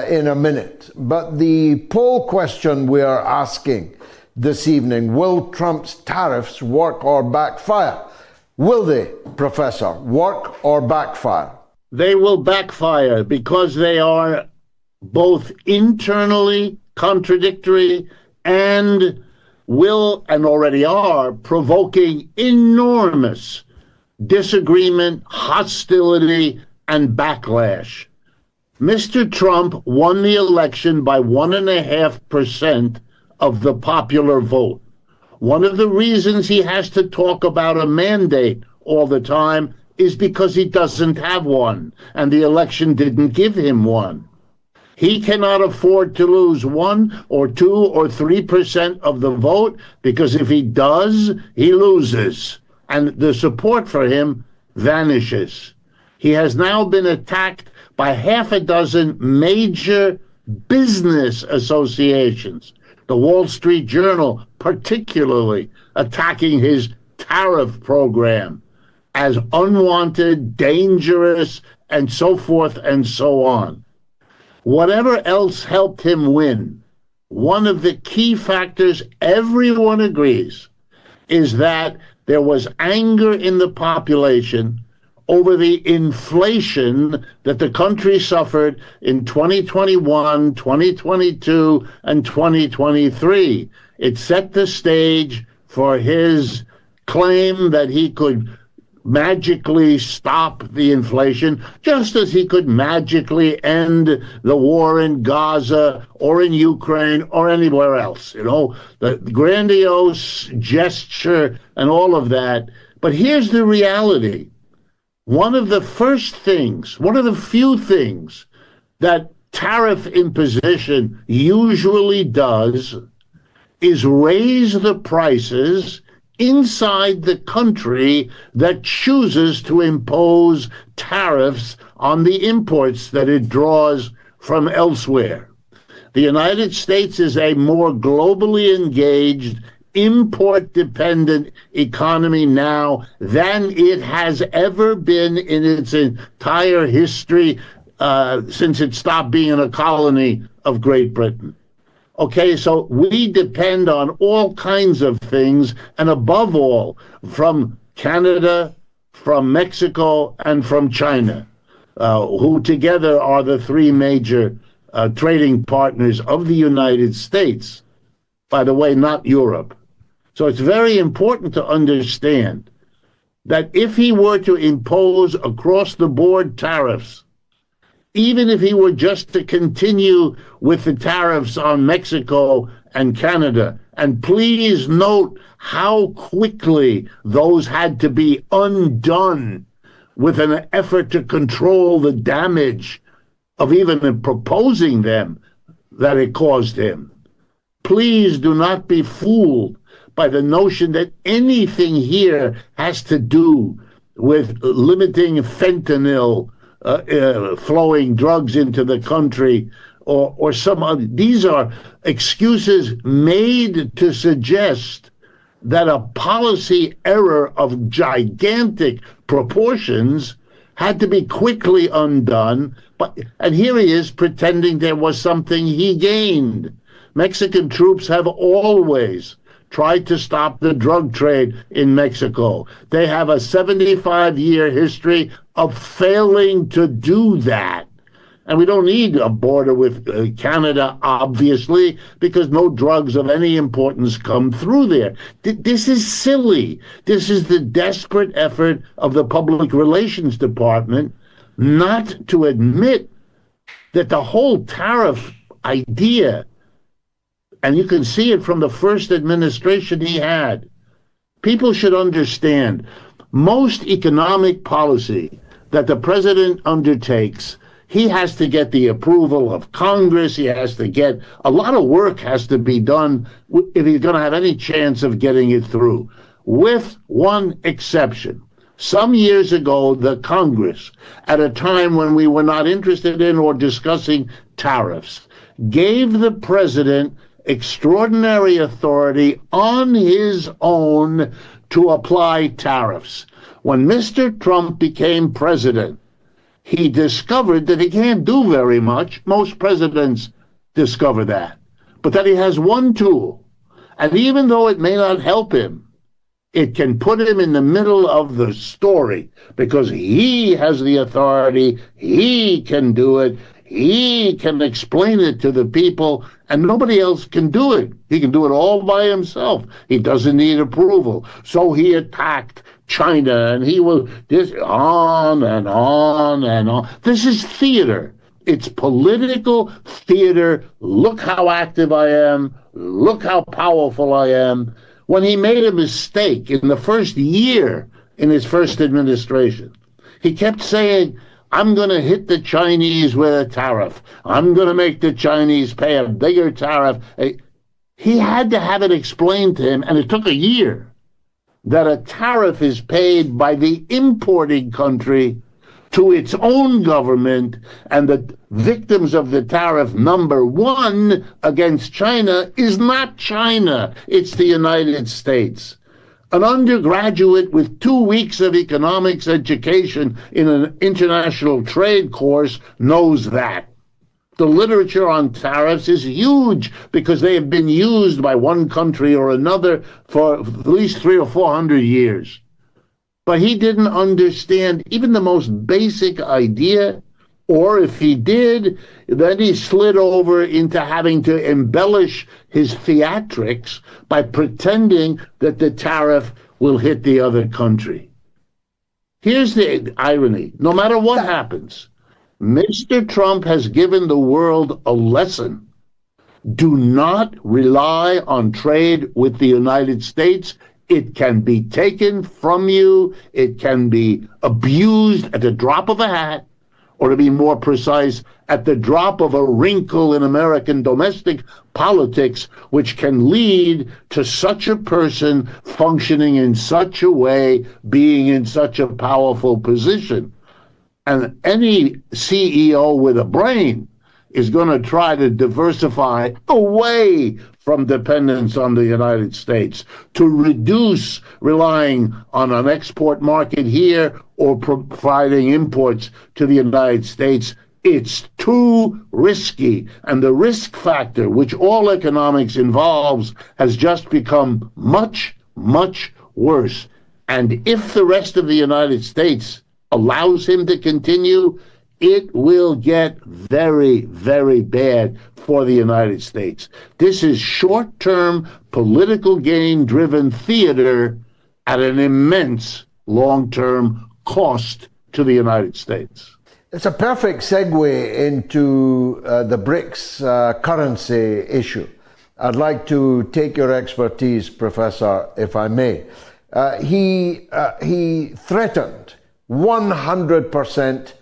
in a minute. But the poll question we are asking this evening, will Trump's tariffs work or backfire? Will they, Professor, work or backfire?
They will backfire because they are both internally contradictory and will, and already are, provoking enormous disagreement, hostility, and backlash. Mr. Trump won the election by 1.5% of the popular vote. One of the reasons he has to talk about a mandate all the time is because he doesn't have one, and the election didn't give him one. He cannot afford to lose 1 or 2 or 3% of the vote, because if he does, he loses, and the support for him vanishes. He has now been attacked by half a dozen major business associations, the Wall Street Journal particularly attacking his tariff program as unwanted, dangerous, and so forth and so on. Whatever else helped him win, one of the key factors everyone agrees is that there was anger in the population over the inflation that the country suffered in 2021, 2022, and 2023. It set the stage for his claim that he could magically stop the inflation, just as he could magically end the war in Gaza or in Ukraine or anywhere else. You know, the grandiose gesture and all of that. But here's the reality. One of the few things that tariff imposition usually does is raise the prices inside the country that chooses to impose tariffs on the imports that it draws from elsewhere. The United States is a more globally engaged, import-dependent economy now than it has ever been in its entire history since it stopped being a colony of Great Britain. Okay, so we depend on all kinds of things, and above all, from Canada, from Mexico, and from China, who together are the three major trading partners of the United States. By the way, not Europe. So it's very important to understand that if he were to impose across-the-board tariffs, even if he were just to continue with the tariffs on Mexico and Canada, and please note how quickly those had to be undone with an effort to control the damage of even proposing them that it caused him. Please do not be fooled by the notion that anything here has to do with limiting fentanyl flowing drugs into the country or some other. These are excuses made to suggest that a policy error of gigantic proportions had to be quickly undone. And here he is pretending there was something he gained. Mexican troops have always tried to stop the drug trade in Mexico. They have a 75-year history of failing to do that. And we don't need a border with Canada, obviously, because no drugs of any importance come through there. This is silly. This is the desperate effort of the Public Relations Department not to admit that the whole tariff idea, and you can see it from the first administration he had, people should understand most economic policy that the president undertakes, he has to get the approval of Congress. He has to get a lot of work has to be done if he's going to have any chance of getting it through, with one exception. Some years ago, the Congress, at a time when we were not interested in or discussing tariffs, gave the president extraordinary authority on his own to apply tariffs. When Mr. Trump became president, he discovered that he can't do very much. Most presidents discover that. But that he has one tool. And even though it may not help him, it can put him in the middle of the story because he has the authority. He can do it. He can explain it to the people, and nobody else can do it. He can do it all by himself. He doesn't need approval. So he attacked China, and he will this on and on and on. This is theater. It's political theater. Look how active I am. Look how powerful I am. When he made a mistake in the first year in his first administration, he kept saying, I'm going to hit the Chinese with a tariff. I'm going to make the Chinese pay a bigger tariff. He had to have it explained to him, and it took a year, that a tariff is paid by the importing country to its own government, and the victims of the tariff, number one against China, is not China. It's the United States. An undergraduate with 2 weeks of economics education in an international trade course knows that. The literature on tariffs is huge because they have been used by one country or another for at least 300 or 400 years. But he didn't understand even the most basic idea, or if he did, then he slid over into having to embellish his theatrics by pretending that the tariff will hit the other country. Here's the irony. No matter what happens, Mr. Trump has given the world a lesson. Do not rely on trade with the United States. It can be taken from you. It can be abused at the drop of a hat, or to be more precise, at the drop of a wrinkle in American domestic politics, which can lead to such a person functioning in such a way, being in such a powerful position. And any CEO with a brain is going to try to diversify away from dependence on the United States, to reduce relying on an export market here or providing imports to the United States. It's too risky. And the risk factor, which all economics involves, has just become much, much worse. And if the rest of the United States allows him to continue, it will get very, very bad for the United States. This is short-term, political gain-driven theater at an immense long-term cost to the United States.
It's a perfect segue into the BRICS currency issue. I'd like to take your expertise, Professor, if I may. He threatened 100%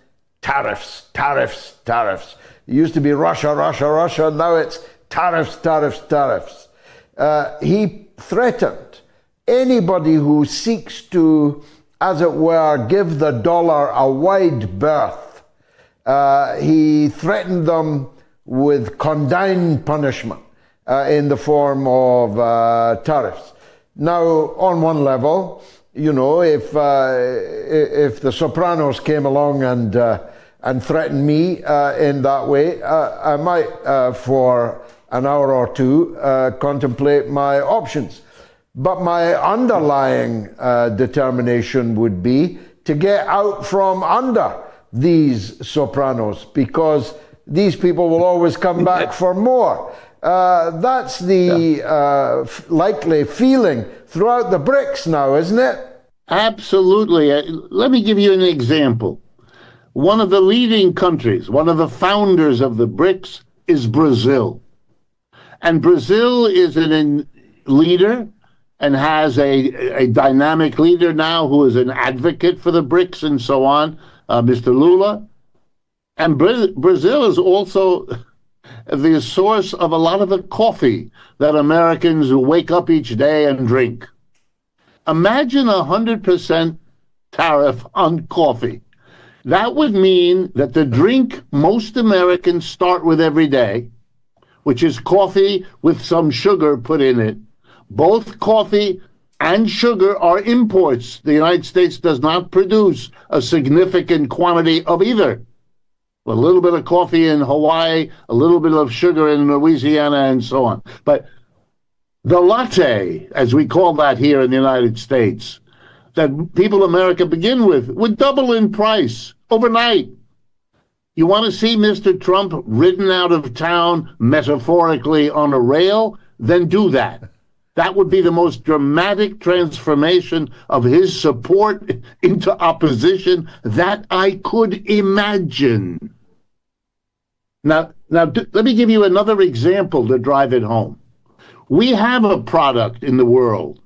tariffs, tariffs, tariffs. It used to be Russia, Russia, Russia. Now it's tariffs, tariffs, tariffs. He threatened anybody who seeks to, as it were, give the dollar a wide berth. He threatened them with condign punishment in the form of tariffs. Now, on one level, you know, if the Sopranos came along and threatened me in that way, I might, for an hour or two, contemplate my options. But my underlying determination would be to get out from under these sopranos, because these people will always come back for more. That's the likely feeling throughout the BRICS now, isn't it?
Absolutely. Let me give you an example. One of the leading countries, one of the founders of the BRICS is Brazil. And Brazil is a leader and has a dynamic leader now who is an advocate for the BRICS and so on, Mr. Lula. And Brazil is also the source of a lot of the coffee that Americans wake up each day and drink. Imagine 100% tariff on coffee. That would mean that the drink most Americans start with every day, which is coffee with some sugar put in it. Both coffee and sugar are imports. The United States does not produce a significant quantity of either. A little bit of coffee in Hawaii, a little bit of sugar in Louisiana, and so on. But the latte, as we call that here in the United States, that people in America begin with, would double in price overnight. You want to see Mr. Trump ridden out of town metaphorically on a rail? Then do that. That would be the most dramatic transformation of his support into opposition that I could imagine. Now, let me give you another example to drive it home. We have a product in the world,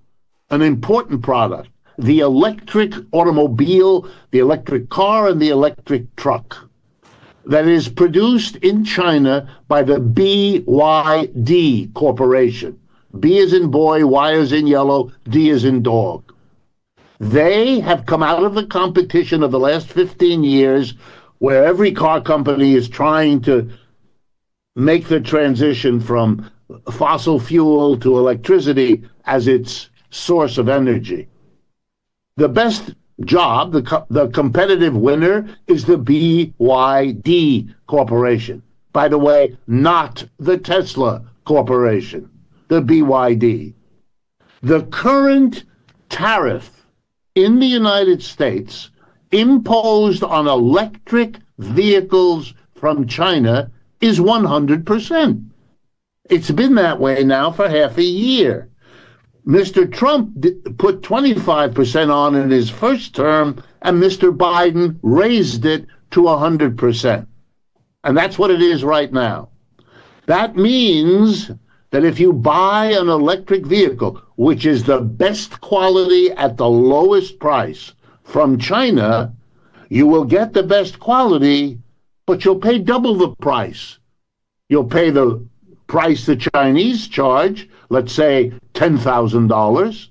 an important product, the electric automobile, the electric car, and the electric truck that is produced in China by the BYD Corporation. B as in boy, Y as in yellow, D as in dog. They have come out of the competition of the last 15 years where every car company is trying to make the transition from fossil fuel to electricity as its source of energy. The best job, the competitive winner, is the BYD Corporation. By the way, not the Tesla Corporation, the BYD. The current tariff in the United States imposed on electric vehicles from China is 100%. It's been that way now for half a year. Mr. Trump put 25% on in his first term, and Mr. Biden raised it to 100%. And that's what it is right now. That means that if you buy an electric vehicle, which is the best quality at the lowest price from China, you will get the best quality, but you'll pay double the price. You'll pay the price the Chinese charge, let's say $10,000,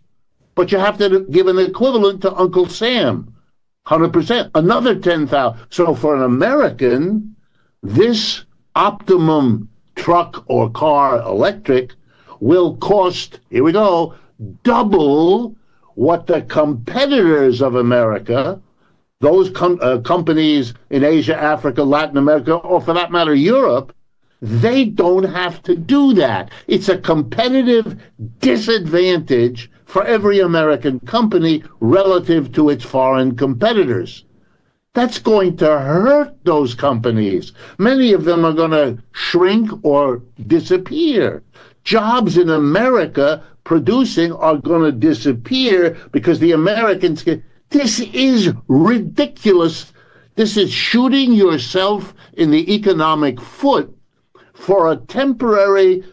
but you have to give an equivalent to Uncle Sam, 100%, another $10,000. So for an American, this optimum truck or car electric will cost, here we go, double what the competitors of America, those companies in Asia, Africa, Latin America, or for that matter, Europe, they don't have to do that. It's a competitive disadvantage for every American company relative to its foreign competitors. That's going to hurt those companies. Many of them are going to shrink or disappear. Jobs in America producing are going to disappear because the Americans get... This is ridiculous. This is shooting yourself in the economic foot for a temporary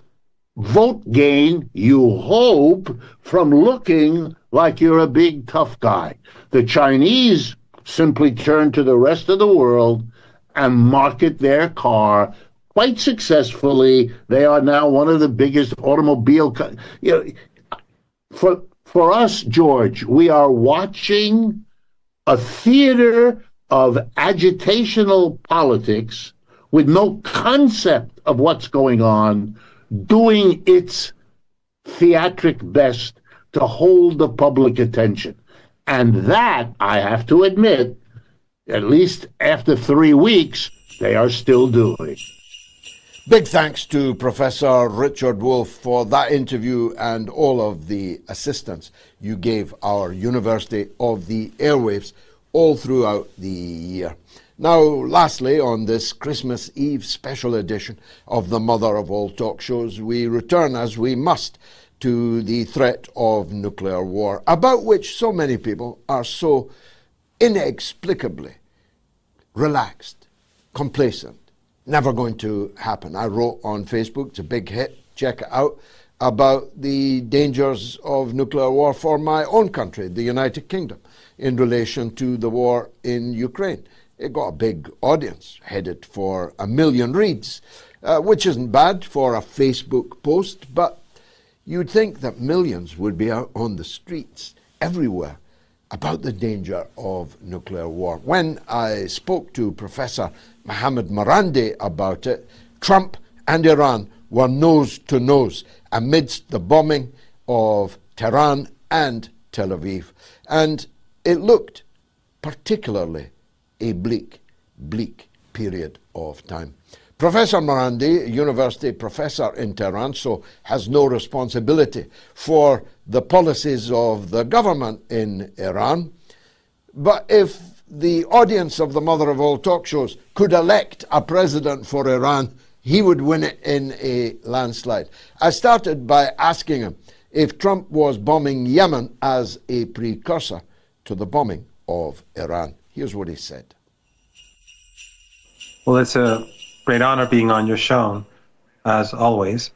vote gain, you hope, from looking like you're a big tough guy. The Chinese simply turn to the rest of the world and market their car quite successfully. They are now one of the biggest automobile... For us, George, we are watching a theater of agitational politics with no concept of what's going on, doing its theatric best to hold the public attention. And that, I have to admit, at least after 3 weeks, they are still doing.
Big thanks to Professor Richard Wolff for that interview and all of the assistance you gave our University of the Airwaves all throughout the year. Now, lastly, on this Christmas Eve special edition of the mother of all talk shows, we return, as we must, to the threat of nuclear war, about which so many people are so inexplicably relaxed, complacent, never going to happen. I wrote on Facebook, it's a big hit, check it out, about the dangers of nuclear war for my own country, the United Kingdom, in relation to the war in Ukraine. It got a big audience, headed for 1 million reads, which isn't bad for a Facebook post, but you'd think that millions would be out on the streets everywhere about the danger of nuclear war. When I spoke to Professor Mohammed Marandi about it, Trump and Iran were nose to nose amidst the bombing of Tehran and Tel Aviv. And it looked particularly a bleak period of time. Professor Marandi, university professor in Tehran, so has no responsibility for the policies of the government in Iran. But if the audience of the mother of all talk shows could elect a president for Iran, he would win it in a landslide. I started by asking him if Trump was bombing Yemen as a precursor to the bombing of Iran. Here's what he said.
Well, it's a great honor being on your show, as always.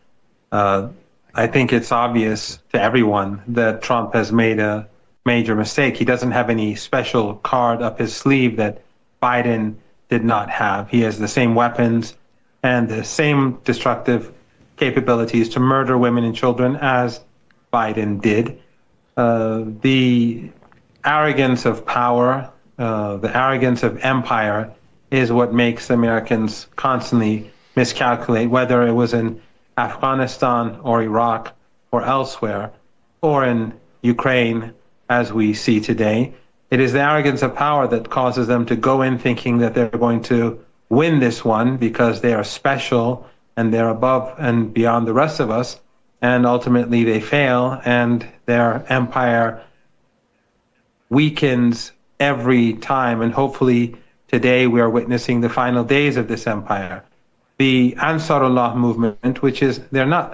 I think it's obvious to everyone that Trump has made a major mistake. He doesn't have any special card up his sleeve that Biden did not have. He has the same weapons and the same destructive capabilities to murder women and children as Biden did. The arrogance of power, the arrogance of empire is what makes Americans constantly miscalculate, whether it was in Afghanistan or Iraq or elsewhere, or in Ukraine, as we see today. It is the arrogance of power that causes them to go in thinking that they're going to win this one because they are special and they're above and beyond the rest of us, and ultimately they fail and their empire weakens every time. And hopefully today we are witnessing the final days of this empire. The Ansarullah movement, which is, they're not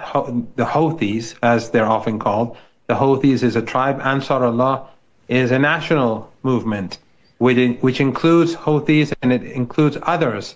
the Houthis, as they're often called. The Houthis is a tribe. Ansarullah is a national movement, which includes Houthis and it includes others.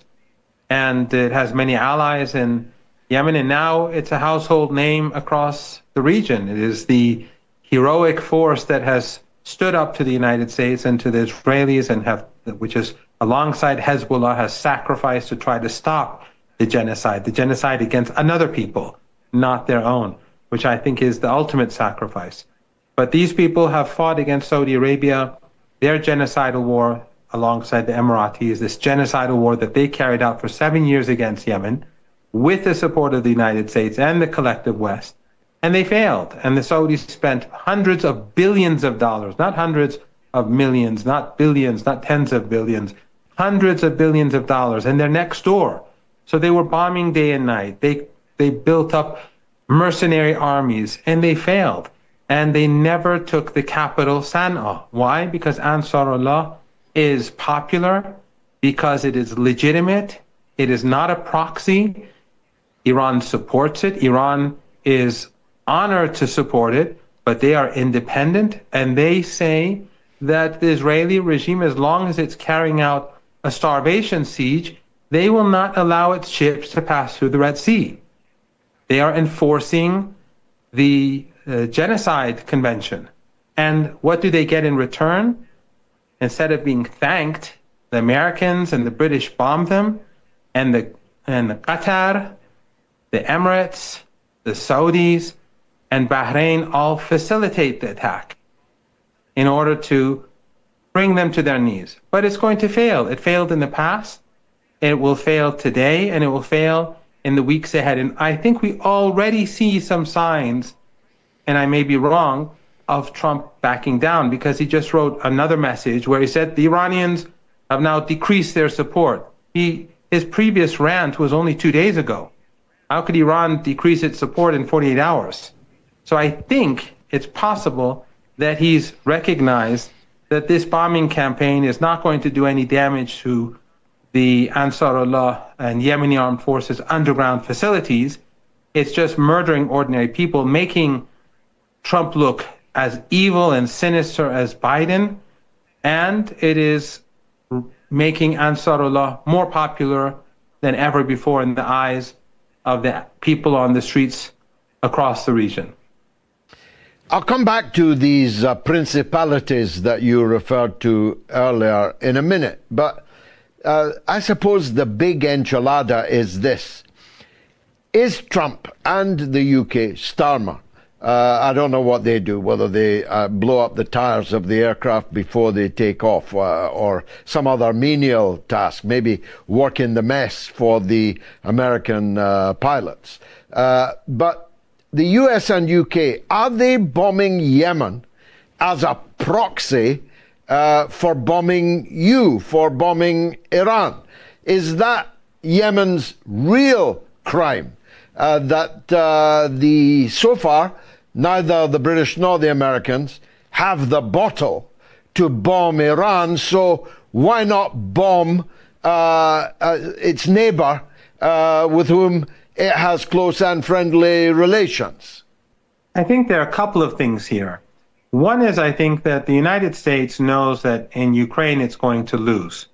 And it has many allies in Yemen, and now it's a household name across the region. It is the heroic force that has stood up to the United States and to the Israelis, and which is alongside Hezbollah, has sacrificed to try to stop the genocide against another people, not their own, which I think is the ultimate sacrifice. But these people have fought against Saudi Arabia, their genocidal war alongside the Emiratis, this genocidal war that they carried out for 7 years against Yemen, with the support of the United States and the collective West. And they failed. And the Saudis spent hundreds of billions of dollars, not hundreds of millions, not billions, not tens of billions, hundreds of billions of dollars, and they're next door. So they were bombing day and night. They built up mercenary armies, and they failed. And they never took the capital, Sana'a. Why? Because Ansarullah is popular, because it is legitimate. It is not a proxy. Iran supports it. Iran is honored to support it, but they are independent, and they say that the Israeli regime, as long as it's carrying out a starvation siege, they will not allow its ships to pass through the Red Sea. They are enforcing the Genocide Convention. And what do they get in return? Instead of being thanked, the Americans and the British bombed them, and the Qatar, the Emirates, the Saudis, and Bahrain all facilitate the attack in order to bring them to their knees. But it's going to fail. It failed in the past, it will fail today, and it will fail in the weeks ahead. And I think we already see some signs, and I may be wrong, of Trump backing down, because he just wrote another message where he said the Iranians have now decreased their support. His previous rant was only 2 days ago. How could Iran decrease its support in 48 hours? So I think it's possible that he's recognized that this bombing campaign is not going to do any damage to the Ansarullah and Yemeni armed forces underground facilities. It's just murdering ordinary people, making Trump look as evil and sinister as Biden, and it is making Ansarullah more popular than ever before in the eyes of the people on the streets across the region.
I'll come back to these principalities that you referred to earlier in a minute, but I suppose the big enchilada is this. Is Trump and the UK, Starmer, I don't know what they do, whether they blow up the tires of the aircraft before they take off, or some other menial task, maybe work in the mess for the American pilots. But the US and UK, are they bombing Yemen as a proxy for bombing you, for bombing Iran? Is that Yemen's real crime? So far, neither the British nor the Americans have the bottle to bomb Iran, so why not bomb its neighbor with whom it has close and friendly relations?
I think there are a couple of things here. One is, I think that the United States knows that in Ukraine it's going to lose,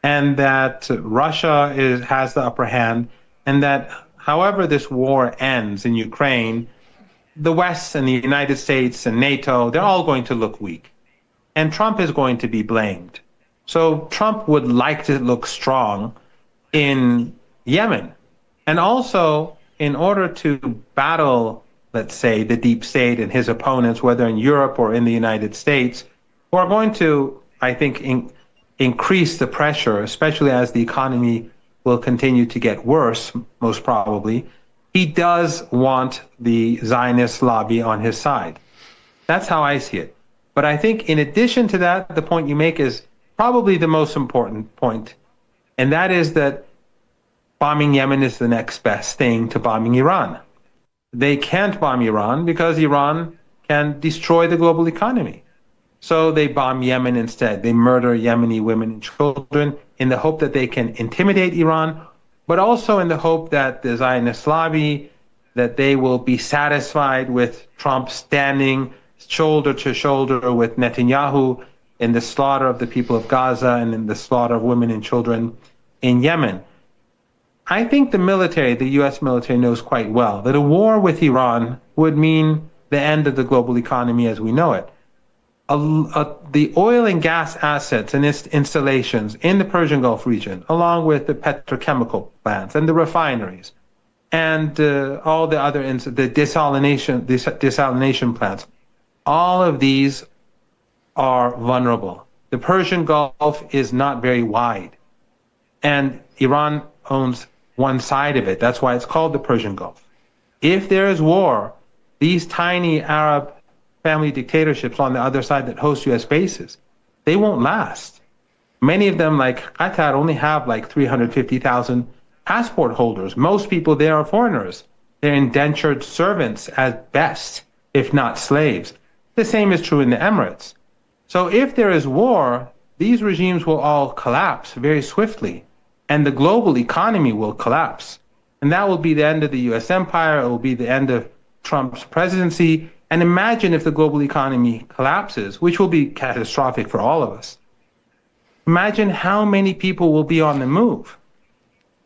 and that Russia has the upper hand, and that however this war ends in Ukraine, the West and the United States and NATO, they're all going to look weak. And Trump is going to be blamed. So Trump would like to look strong in Yemen. And also, in order to battle, let's say, the deep state and his opponents, whether in Europe or in the United States, who are going to, I think, increase the pressure, especially as the economy will continue to get worse, most probably, he does want the Zionist lobby on his side. That's how I see it. But I think in addition to that, the point you make is probably the most important point, and that is that bombing Yemen is the next best thing to bombing Iran. They can't bomb Iran because Iran can destroy the global economy. So they bomb Yemen instead. They murder Yemeni women and children in the hope that they can intimidate Iran, but also in the hope that the Zionist lobby, that they will be satisfied with Trump standing shoulder to shoulder with Netanyahu in the slaughter of the people of Gaza and in the slaughter of women and children in Yemen. I think the military, the US military, knows quite well that a war with Iran would mean the end of the global economy as we know it. The oil and gas assets and its installations in the Persian Gulf region, along with the petrochemical plants and the refineries, and all the other the desalination plants, all of these are vulnerable. The Persian Gulf is not very wide, and Iran owns one side of it. That's why it's called the Persian Gulf. If there is war, these tiny Arab family dictatorships on the other side that host US bases, they won't last. Many of them, like Qatar, only have like 350,000 passport holders. Most people there are foreigners. They're indentured servants at best, if not slaves. The same is true in the Emirates. So if there is war, these regimes will all collapse very swiftly, and the global economy will collapse. And that will be the end of the US empire. It will be the end of Trump's presidency. And imagine if the global economy collapses, which will be catastrophic for all of us. Imagine how many people will be on the move.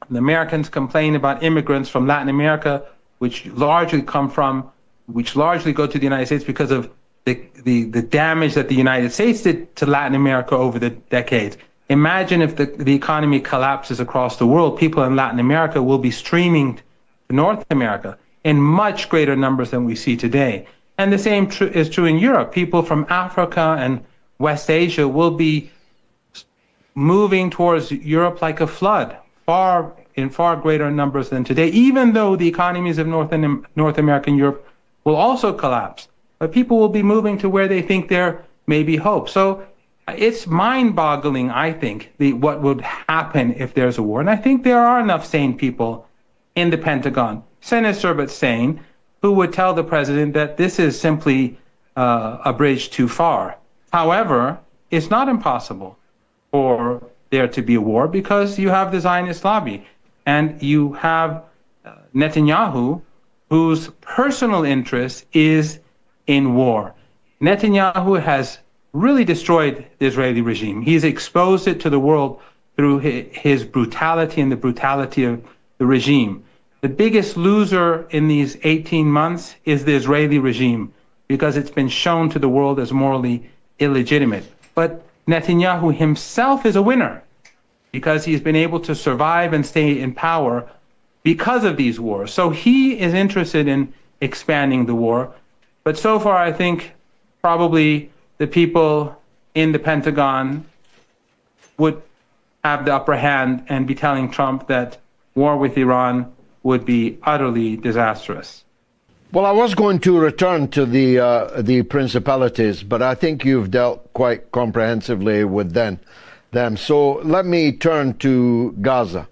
The Americans complain about immigrants from Latin America, which largely go to the United States because of the damage that the United States did to Latin America over the decades. Imagine if the economy collapses across the world, people in Latin America will be streaming to North America in much greater numbers than we see today. And the same is true in Europe. People from Africa and West Asia will be moving towards Europe like a flood, in far greater numbers than today, even though the economies of North America and Europe will also collapse. But people will be moving to where they think there may be hope. So it's mind-boggling, I think, what would happen if there's a war. And I think there are enough sane people in the Pentagon, sinister but sane, who would tell the president that this is simply a bridge too far. However, it's not impossible for there to be a war because you have the Zionist lobby and you have Netanyahu, whose personal interest is in war. Netanyahu has really destroyed the Israeli regime. He's exposed it to the world through his brutality and the brutality of the regime. The biggest loser in these 18 months is the Israeli regime because it's been shown to the world as morally illegitimate. But Netanyahu himself is a winner because he's been able to survive and stay in power because of these wars. So he is interested in expanding the war. But so far, I think probably the people in the Pentagon would have the upper hand and be telling Trump that war with Iran would be utterly disastrous.
Well, I was going to return to the principalities, but I think you've dealt quite comprehensively with them. So let me turn to Gaza.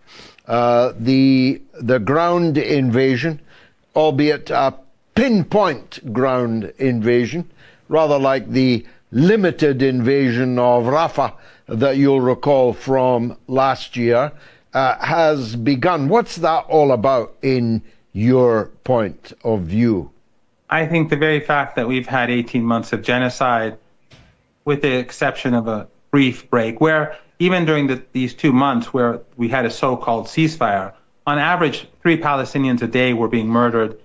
The ground invasion, albeit a pinpoint ground invasion, rather like the limited invasion of Rafah that you'll recall from last year, has begun. What's that all about in your point of view?
I think the very fact that we've had 18 months of genocide, with the exception of a brief break, where even during these 2 months where we had a so-called ceasefire, on average, 3 Palestinians a day were being murdered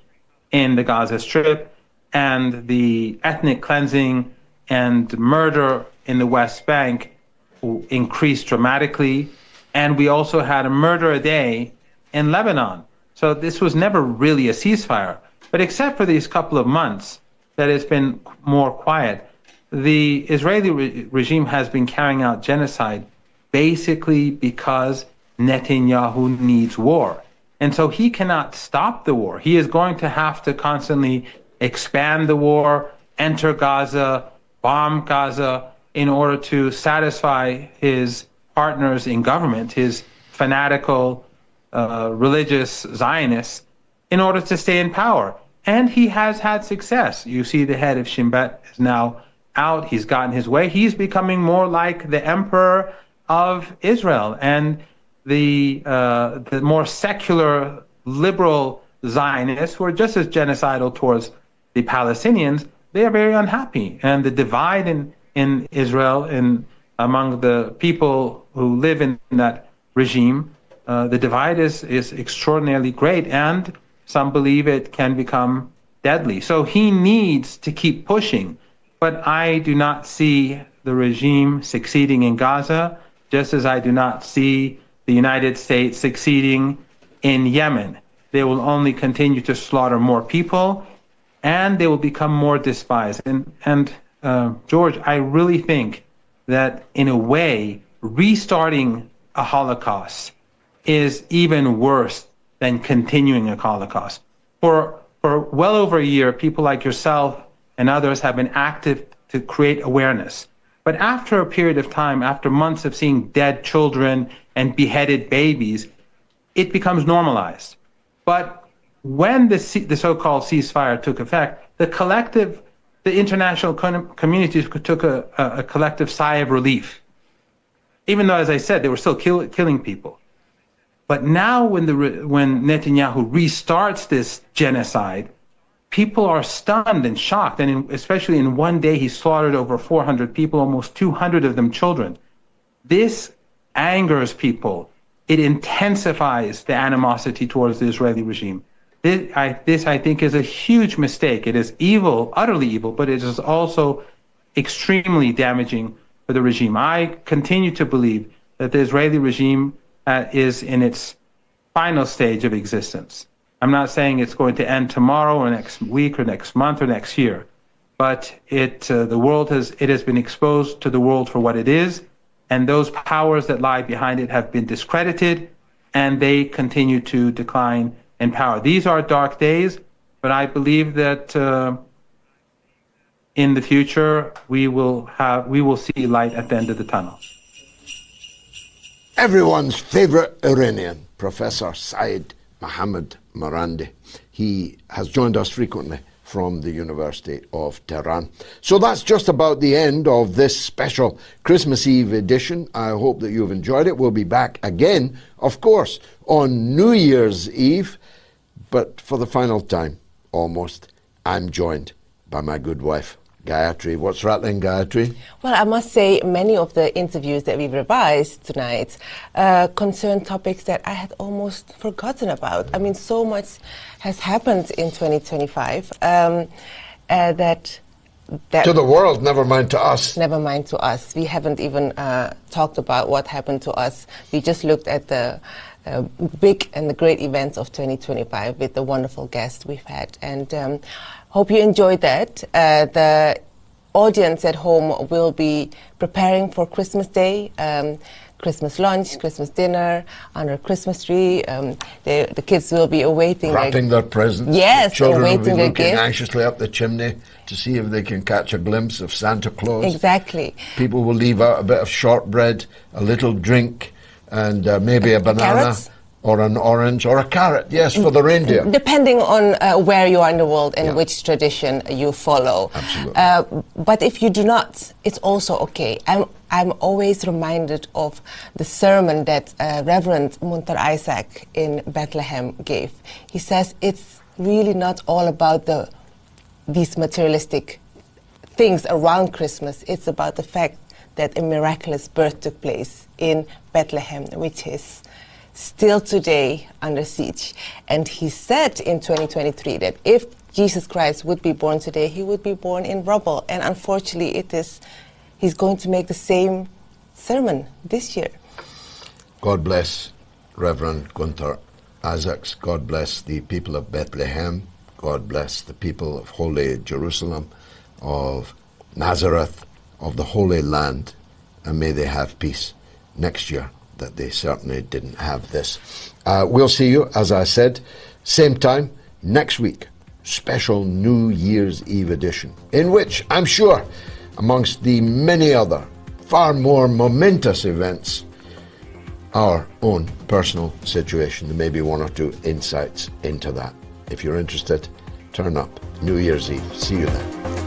in the Gaza Strip, and the ethnic cleansing and murder in the West Bank increased dramatically. And we also had a murder a day in Lebanon. So this was never really a ceasefire. But except for these couple of months that it's been more quiet, the Israeli regime has been carrying out genocide basically because Netanyahu needs war. And so he cannot stop the war. He is going to have to constantly expand the war, enter Gaza, bomb Gaza, in order to satisfy his partners in government, his fanatical religious Zionists, in order to stay in power. And he has had success. You see the head of Shin Bet is now out. He's gotten his way. He's becoming more like the emperor of Israel. And the more secular, liberal Zionists, who are just as genocidal towards the Palestinians, they are very unhappy. And the divide in Israel and among the people who live in that regime, the divide is extraordinarily great, and some believe it can become deadly. So he needs to keep pushing. But I do not see the regime succeeding in Gaza, just as I do not see the United States succeeding in Yemen. They will only continue to slaughter more people, and they will become more despised. And George, I really think that in a way, restarting a Holocaust is even worse than continuing a Holocaust. For well over a year, people like yourself and others have been active to create awareness. But after a period of time, after months of seeing dead children and beheaded babies, it becomes normalized. But when the so-called ceasefire took effect, the international community took a collective sigh of relief. Even though, as I said, they were still killing people. But now when Netanyahu restarts this genocide, people are stunned and shocked. And especially in one day, he slaughtered over 400 people, almost 200 of them children. This angers people. It intensifies the animosity towards the Israeli regime. This, I think, is a huge mistake. It is evil, utterly evil, but it is also extremely damaging for the regime. I continue to believe that the Israeli regime is in its final stage of existence. I'm not saying it's going to end tomorrow or next week or next month or next year, but it has been exposed to the world for what it is, and those powers that lie behind it have been discredited, and they continue to decline in power. These are dark days, but I believe that in the future we will see light at the end of the tunnel.
Everyone's favorite Iranian, Professor Saeed Mohammad Marandi. He has joined us frequently from the University of Tehran. So that's just about the end of this special Christmas Eve edition. I hope that you've enjoyed it. We'll be back again, of course, on New Year's Eve. But for the final time, almost, I'm joined by my good wife, Gayatri. What's rattling, Gayatri?
Well, I must say many of the interviews that we've revised tonight concern topics that I had almost forgotten about. I mean, so much has happened in 2025 that
to the world, never mind to us.
Never mind to us. We haven't even talked about what happened to us. We just looked at the big and the great events of 2025 with the wonderful guests we've had. And hope you enjoyed that. The audience at home will be preparing for Christmas Day, Christmas lunch, Christmas dinner, under a Christmas tree. The kids will be awaiting
wrapping their presents.
Yes,
children
awaiting
will be
their
looking
gifts.
anxiously up the chimney to see if they can catch a glimpse of Santa Claus.
Exactly.
People will leave out a bit of shortbread, a little drink, and maybe a banana.
Carrots?
Or an orange, or a carrot, yes, for the reindeer.
Depending on where you are in the world and which tradition you follow.
Absolutely.
But if you do not, it's also okay. I'm always reminded of the sermon that Reverend Munter Isaac in Bethlehem gave. He says it's really not all about these materialistic things around Christmas. It's about the fact that a miraculous birth took place in Bethlehem, which is still today under siege. And he said in 2023 that if Jesus Christ would be born today, he would be born in rubble. And unfortunately, he's going to make the same sermon this year.
God bless Reverend Gunther Isaacs. God bless the people of Bethlehem. God bless the people of Holy Jerusalem, of Nazareth, of the Holy Land. And may they have peace next year that they certainly didn't have this. We'll see you, as I said, same time next week. Special New Year's Eve edition, in which I'm sure, amongst the many other far more momentous events, our own personal situation, there may be one or two insights into that. If you're interested, turn up New Year's Eve. See you then.